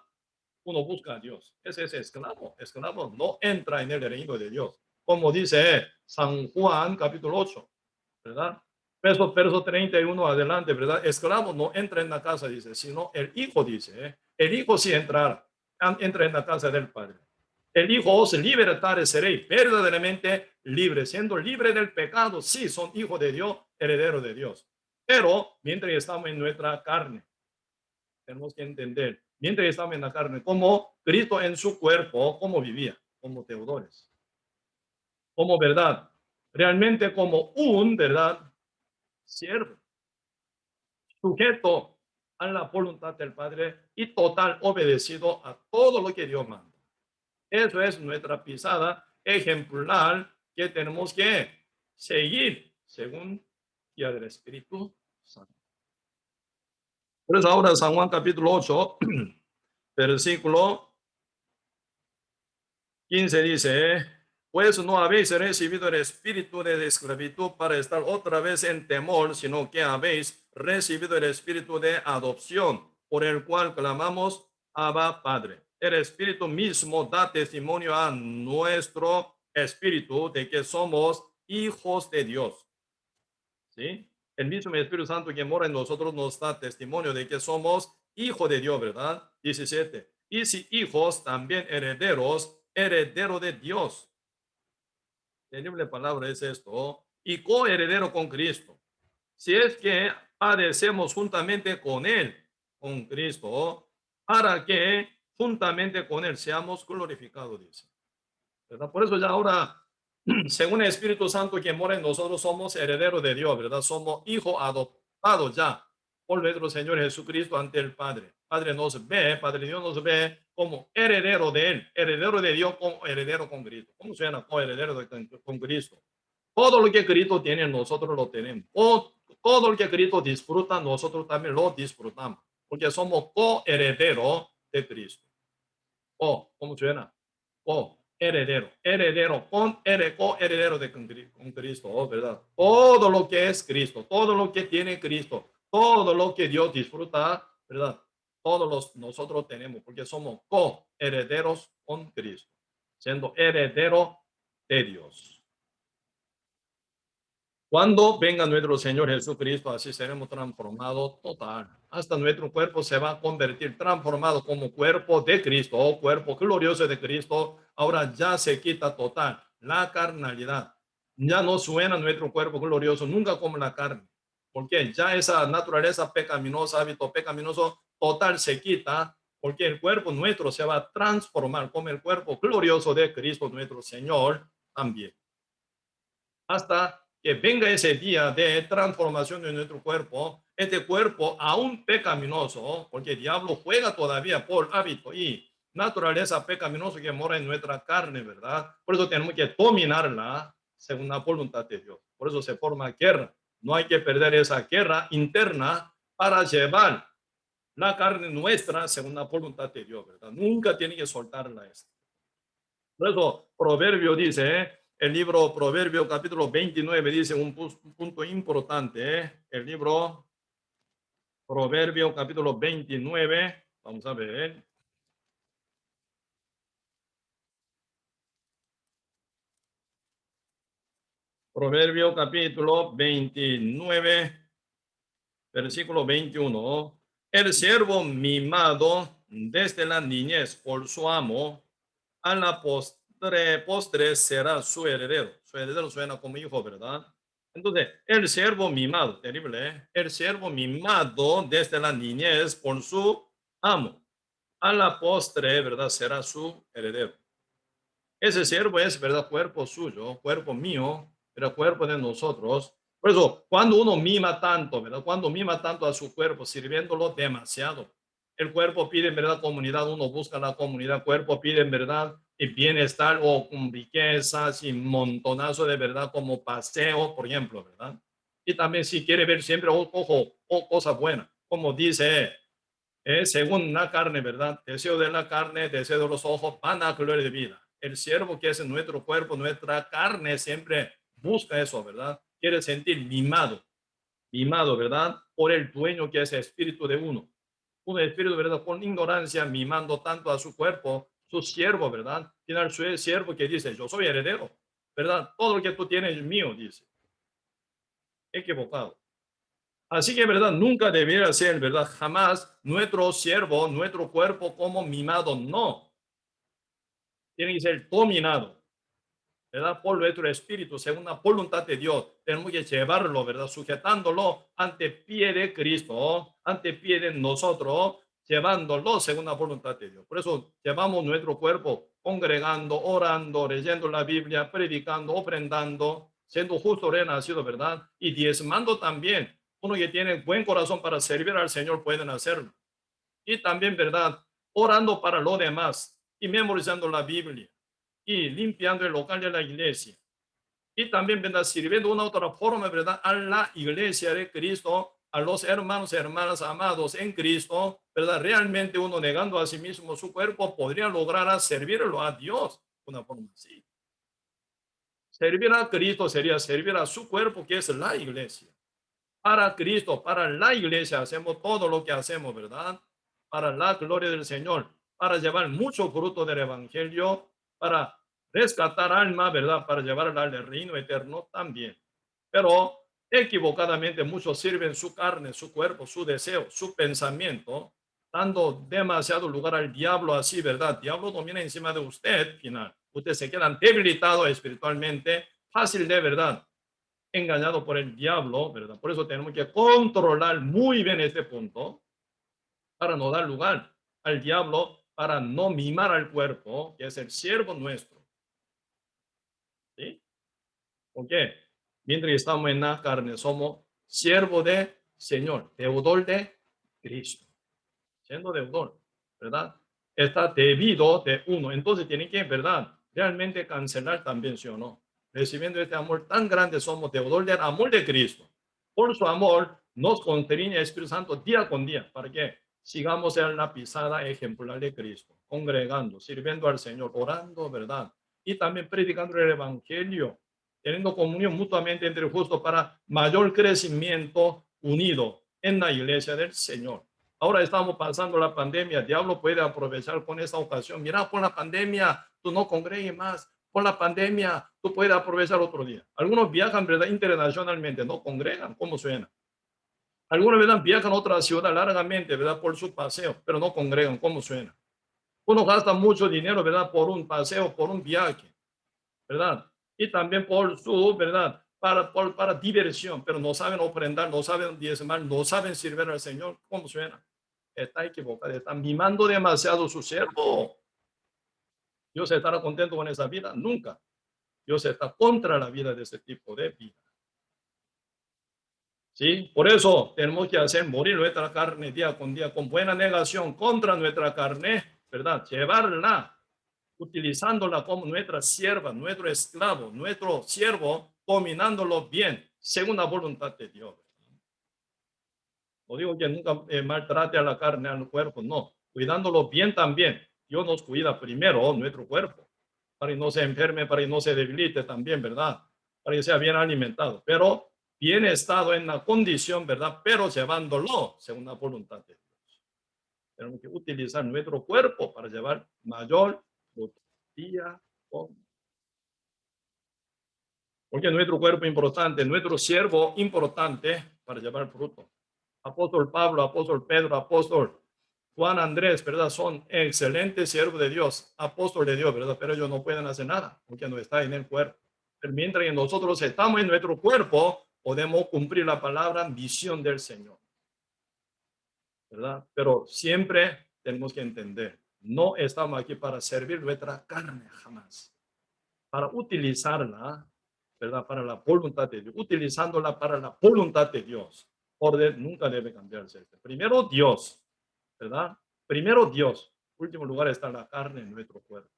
Uno busca a Dios. Ese es esclavo. Esclavo no entra en el reino de Dios. Como dice San Juan capítulo 8, ¿verdad? Verso 31 adelante, ¿verdad? Esclavo no entra en la casa, dice, sino el hijo dice, el hijo sí entra en la casa del padre. El hijo os libertare, seréis verdaderamente libre, siendo libre del pecado, sí, son hijos de Dios, herederos de Dios. Pero mientras estamos en nuestra carne, tenemos que entender, mientras estamos en la carne, como Cristo en su cuerpo, cómo vivía, como deudores, como verdad, realmente como un, verdad, siervo, sujeto a la voluntad del Padre y total obedecido a todo lo que Dios manda. Eso es nuestra pisada ejemplar que tenemos que seguir según guía del Espíritu Santo. Por eso ahora San Juan capítulo 8, versículo 15 dice, pues no habéis recibido el espíritu de esclavitud para estar otra vez en temor, sino que habéis recibido el espíritu de adopción, por el cual clamamos Abba Padre. El espíritu mismo da testimonio a nuestro espíritu de que somos hijos de Dios. ¿Sí? El mismo Espíritu Santo que mora en nosotros nos da testimonio de que somos hijos de Dios, ¿verdad? 17. Y si hijos, también herederos, heredero de Dios. Terrible palabra es esto. Y coheredero con Cristo. Si es que padecemos juntamente con Él, con Cristo, para que juntamente con Él seamos glorificados, dice. ¿Verdad? Por eso ya ahora, según el Espíritu Santo que mora en nosotros, somos herederos de Dios, ¿verdad? Somos hijos adoptados ya por nuestro Señor Jesucristo ante el Padre. Padre Dios nos ve como heredero de Él, heredero de Dios como heredero con Cristo. ¿Cómo suena coheredero con Cristo? Todo lo que Cristo tiene, nosotros lo tenemos. Todo lo que Cristo disfruta, nosotros también lo disfrutamos, porque somos coherederos de Cristo. ¿Cómo suena? Heredero, coheredero con Cristo, ¿verdad? Todo lo que es Cristo, todo lo que tiene Cristo, todo lo que Dios disfruta, ¿verdad? Todos nosotros tenemos, porque somos coherederos con Cristo, siendo heredero de Dios. Cuando venga nuestro Señor Jesucristo, así seremos transformados total. Hasta nuestro cuerpo se va a convertir transformado como cuerpo de Cristo, o cuerpo glorioso de Cristo. Ahora ya se quita total la carnalidad. Ya no suena nuestro cuerpo glorioso nunca como la carne, porque ya esa naturaleza pecaminosa, hábito pecaminoso total se quita, porque el cuerpo nuestro se va a transformar como el cuerpo glorioso de Cristo nuestro Señor también. Hasta que venga ese día de transformación de nuestro cuerpo, este cuerpo aún pecaminoso, porque el diablo juega todavía por hábito y naturaleza pecaminosa que mora en nuestra carne, ¿verdad? Por eso tenemos que dominarla según la voluntad de Dios. Por eso se forma guerra. No hay que perder esa guerra interna para llevar la carne nuestra según la voluntad de Dios, ¿verdad? Nunca tiene que soltarla esta. Por eso Proverbio dice, el libro Proverbio capítulo 29 dice un punto importante, el libro Proverbio capítulo 29, vamos a ver. Proverbio capítulo 29, versículo 21. El siervo mimado desde la niñez por su amo, a la postre será su heredero. Su heredero suena como hijo, ¿verdad? Entonces, el siervo mimado, terrible, ¿eh? El siervo mimado desde la niñez por su amo, a la postre, ¿verdad? Será su heredero. Ese siervo es, ¿verdad? Cuerpo suyo, cuerpo mío, pero cuerpo de nosotros. Por eso, cuando uno mima tanto, ¿verdad? Cuando mima tanto a su cuerpo, sirviéndolo demasiado, el cuerpo pide, en verdad, comunidad, uno busca la comunidad, cuerpo pide, en verdad, y bienestar o con riquezas y montonazo de verdad, como paseo, por ejemplo, ¿verdad? Y también si quiere ver siempre cosas buenas, como dice, según la carne, ¿verdad? Deseo de la carne, deseo de los ojos, van a gloria de vida. El siervo que es en nuestro cuerpo, nuestra carne, siempre busca eso, ¿verdad? Quiere sentir mimado, ¿verdad? Por el dueño que es el espíritu de uno. Un espíritu, ¿verdad? Con ignorancia, mimando tanto a su cuerpo, su siervo, ¿verdad? Tiene su siervo que dice, yo soy heredero, ¿verdad? Todo lo que tú tienes es mío, dice. Equivocado. Así que, ¿verdad? Nunca debería ser, ¿verdad? Jamás nuestro siervo, nuestro cuerpo como mimado, no. Tiene que ser dominado, ¿verdad? Por nuestro espíritu, según la voluntad de Dios. Tenemos que llevarlo, ¿verdad? Sujetándolo ante pie de Cristo, ante pie de nosotros, llevándolo según la voluntad de Dios. Por eso llevamos nuestro cuerpo congregando, orando, leyendo la Biblia, predicando, ofrendando, siendo justo renacido, ¿verdad? Y diezmando también. Uno que tiene buen corazón para servir al Señor pueden hacerlo. Y también, ¿verdad? Orando para lo demás y memorizando la Biblia y limpiando el local de la iglesia. Y también, ¿verdad? Sirviendo de una otra forma, ¿verdad? A la iglesia de Cristo, a los hermanos y hermanas amados en Cristo, ¿verdad? Realmente uno negando a sí mismo su cuerpo podría lograr a servirlo a Dios de una forma así. Servir a Cristo sería servir a su cuerpo, que es la iglesia. Para Cristo, para la iglesia, hacemos todo lo que hacemos, ¿verdad? Para la gloria del Señor, para llevar mucho fruto del Evangelio, para rescatar alma, ¿verdad? Para llevarla al reino eterno también. Pero equivocadamente muchos sirven su carne, su cuerpo, su deseo, su pensamiento, dando demasiado lugar al diablo así, ¿verdad? Diablo domina encima de usted, final. Usted se queda debilitado espiritualmente, fácil de verdad engañado por el diablo, ¿verdad? Por eso tenemos que controlar muy bien este punto para no dar lugar al diablo, para no mimar al cuerpo, que es el siervo nuestro. ¿Sí? ¿Por qué? Mientras estamos en la carne, somos siervo de Señor, deudor de Cristo, siendo deudor, ¿verdad? Está debido de uno. Entonces tiene que, ¿verdad? Realmente cancelar también, ¿sí o no? Recibiendo este amor tan grande, somos deudor del amor de Cristo. Por su amor, nos constriñe el Espíritu Santo día con día. ¿Para que sigamos en la pisada ejemplar de Cristo? Congregando, sirviendo al Señor, orando, ¿verdad? Y también predicando el Evangelio, teniendo comunión mutuamente entre justos para mayor crecimiento unido en la iglesia del Señor. Ahora estamos pasando la pandemia. El diablo puede aprovechar con esta ocasión. Mira, por la pandemia, tú no congregues más. Por la pandemia, tú puedes aprovechar otro día. Algunos viajan, ¿verdad? Internacionalmente, no congregan. ¿Cómo suena? Algunos, ¿verdad? Viajan a otra ciudad largamente, ¿verdad? Por su paseo, pero no congregan. ¿Cómo suena? Uno gasta mucho dinero, ¿verdad? Por un paseo, por un viaje, ¿verdad? Y también por su, ¿verdad? Para diversión, pero no saben ofrendar, no saben diezmar, no saben servir al Señor. ¿Cómo suena? Está equivocado, están mimando demasiado su siervo. Dios estará contento con esa vida, nunca. Dios está contra la vida de ese tipo de vida. ¿Sí? Por eso tenemos que hacer morir nuestra carne día con día con buena negación contra nuestra carne, ¿verdad? Llevarla, utilizándola como nuestra sierva, nuestro esclavo, nuestro siervo, dominándolo bien, según la voluntad de Dios. No digo que nunca maltrate a la carne, al cuerpo, no. Cuidándolo bien también. Dios nos cuida primero nuestro cuerpo, para que no se enferme, para que no se debilite también, ¿verdad? Para que sea bien alimentado. Pero bien estado en la condición, ¿verdad? Pero llevándolo según la voluntad de Dios. Tenemos que utilizar nuestro cuerpo para llevar mayor día con. Porque nuestro cuerpo es importante, nuestro siervo importante para llevar fruto. Apóstol Pablo, apóstol Pedro, apóstol Juan Andrés, ¿verdad? Son excelentes siervos de Dios, apóstoles de Dios, ¿verdad? Pero ellos no pueden hacer nada porque no está en el cuerpo. Pero mientras que nosotros estamos en nuestro cuerpo, podemos cumplir la palabra visión del Señor, ¿verdad? Pero siempre tenemos que entender, no estamos aquí para servir nuestra carne jamás, para utilizarla, ¿verdad? Para la voluntad de Dios, utilizándola para la voluntad de Dios. Orden nunca debe cambiarse. Primero Dios, ¿verdad? Primero Dios. En último lugar está la carne en nuestro cuerpo.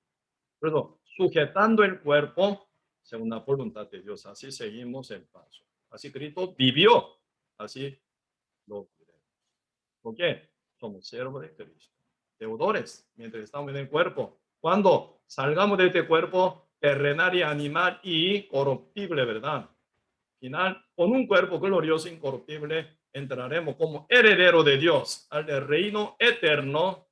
Pero sujetando el cuerpo según la voluntad de Dios. Así seguimos el paso. Así Cristo vivió. Así lo vivimos. ¿Por qué? Somos siervos de Cristo. Deudores, mientras estamos en el cuerpo. Cuando salgamos de este cuerpo terrenal y animal y corruptible, ¿verdad? Final, con un cuerpo glorioso, incorruptible, entraremos como heredero de Dios al reino eterno,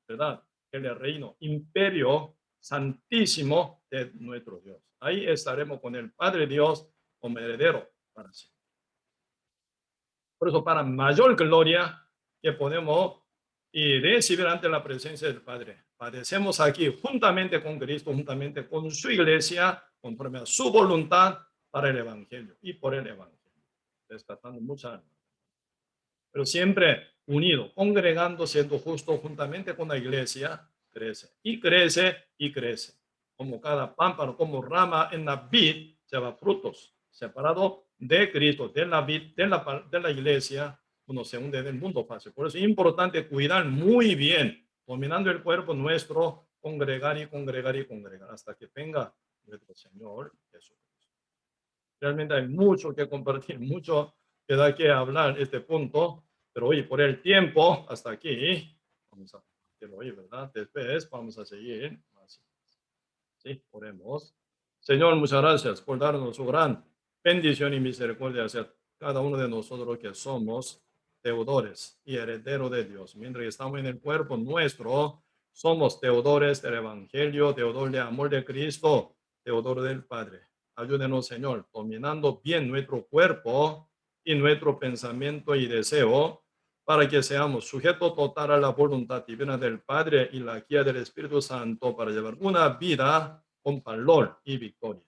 ¿verdad? El reino, imperio santísimo de nuestro Dios. Ahí estaremos con el Padre Dios como heredero para siempre. Por eso, para mayor gloria que podemos y recibir ante la presencia del Padre, padecemos aquí juntamente con Cristo, juntamente con su iglesia, conforme a su voluntad para el Evangelio y por el Evangelio, rescatando muchas almas. Pero siempre unido, congregando, siendo justo juntamente con la iglesia, crece y crece y crece. Como cada pámpano, como rama en la vid, lleva frutos. Separado de Cristo, de la vid, de la iglesia, uno se hunde en el mundo fácil. Por eso es importante cuidar muy bien, dominando el cuerpo nuestro, congregar y congregar y congregar, hasta que venga nuestro Señor Jesucristo. Realmente hay mucho que compartir, mucho que da que hablar este punto, pero hoy por el tiempo, hasta aquí, vamos a compartirlo hoy, ¿verdad? Después vamos a seguir. Sí, oremos. Señor, muchas gracias por darnos su gran bendición y misericordia hacia cada uno de nosotros que somos deudores y herederos de Dios. Mientras estamos en el cuerpo nuestro, somos deudores del Evangelio, deudor de amor de Cristo, deudor del Padre. Ayúdenos, Señor, dominando bien nuestro cuerpo y nuestro pensamiento y deseo, para que seamos sujetos total a la voluntad divina del Padre y la guía del Espíritu Santo para llevar una vida con valor y victoria.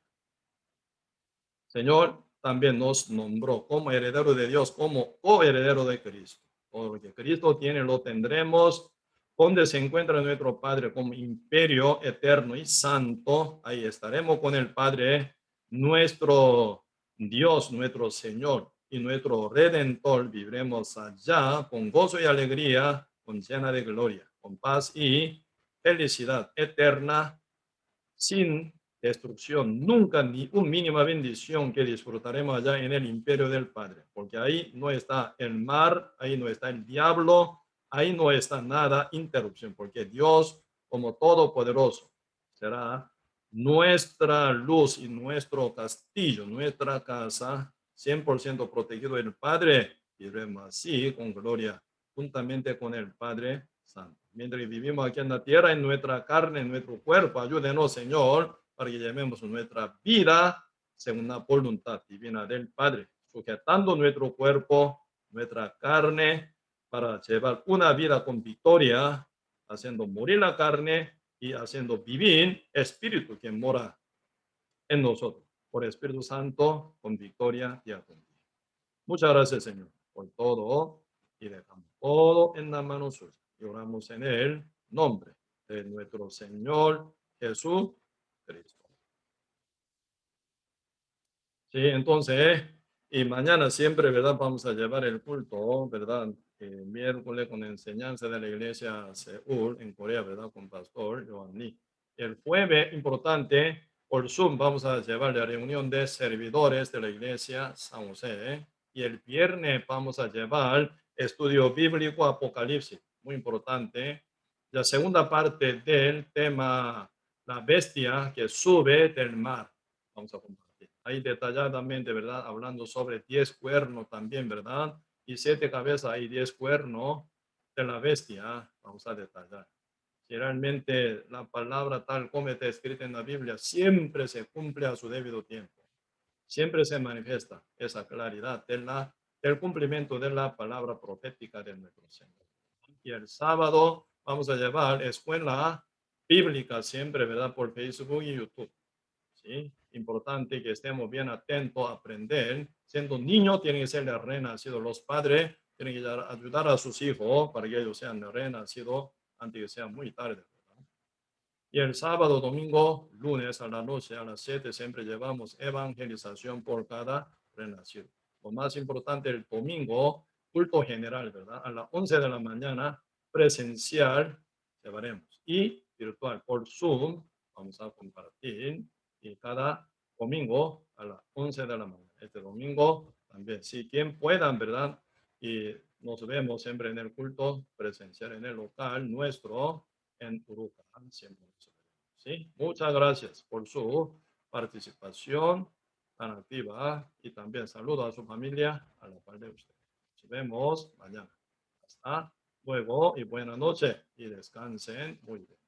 Señor, también nos nombró como heredero de Dios, como coheredero de Cristo. Todo lo que Cristo tiene lo tendremos. Donde se encuentra nuestro Padre como imperio eterno y santo, ahí estaremos con el Padre, nuestro Dios, nuestro Señor y nuestro Redentor. Viviremos allá con gozo y alegría, con llena de gloria, con paz y felicidad eterna, sin destrucción, nunca ni una mínima bendición que disfrutaremos allá en el imperio del Padre, porque ahí no está el mar, ahí no está el diablo, ahí no está nada interrupción, porque Dios, como todopoderoso, será nuestra luz y nuestro castillo, nuestra casa, 100% protegido del Padre, y vemos así con gloria, juntamente con el Padre Santo. Mientras vivimos aquí en la tierra, en nuestra carne, en nuestro cuerpo, ayúdenos, Señor, para que llevemos nuestra vida según la voluntad divina del Padre, sujetando nuestro cuerpo, nuestra carne, para llevar una vida con victoria, haciendo morir la carne y haciendo vivir espíritu que mora en nosotros, por Espíritu Santo, con victoria y alegría. Muchas gracias, Señor, por todo, y dejamos todo en la mano suya. Y oramos en el nombre de nuestro Señor Jesús Cristo. Sí, entonces, y mañana siempre, ¿verdad? Vamos a llevar el culto, ¿verdad? Miércoles con enseñanza de la iglesia Seúl en Corea, ¿verdad? Con Pastor Joan Lee. El jueves, importante, por Zoom vamos a llevar la reunión de servidores de la iglesia San José. Y el viernes vamos a llevar estudio bíblico Apocalipsis, muy importante. La segunda parte del tema, la bestia que sube del mar. Vamos a compartir. Ahí detalladamente, ¿verdad? Hablando sobre 10 cuernos también, ¿verdad? Y 7 cabezas y 10 cuernos de la bestia. Vamos a detallar. Si realmente la palabra tal como está escrita en la Biblia siempre se cumple a su debido tiempo. Siempre se manifiesta esa claridad del cumplimiento de la palabra profética de nuestro Señor. Y el sábado vamos a llevar escuela bíblica siempre, ¿verdad? Por Facebook y YouTube. ¿Sí? Importante que estemos bien atentos a aprender. Siendo niño, tienen que ser renacidos. Los padres tienen que ayudar a sus hijos para que ellos sean renacidos antes que sea muy tarde. ¿Verdad? Y el sábado, domingo, lunes a la noche, a las 7, siempre llevamos evangelización por cada renacido. Lo más importante, el domingo, culto general, ¿verdad? A las 11 de la mañana, presencial, llevaremos. Y virtual, por Zoom, vamos a compartir. Y cada domingo a las 11 de la mañana. este domingo también. Si quien puedan, ¿verdad? Y nos vemos siempre en el culto presencial en el local nuestro en Uruguay. Siempre nos veremos, ¿sí? Muchas gracias por su participación tan activa y también saludo a su familia a la par de usted. Nos vemos mañana. Hasta luego y buena noche y descansen muy bien.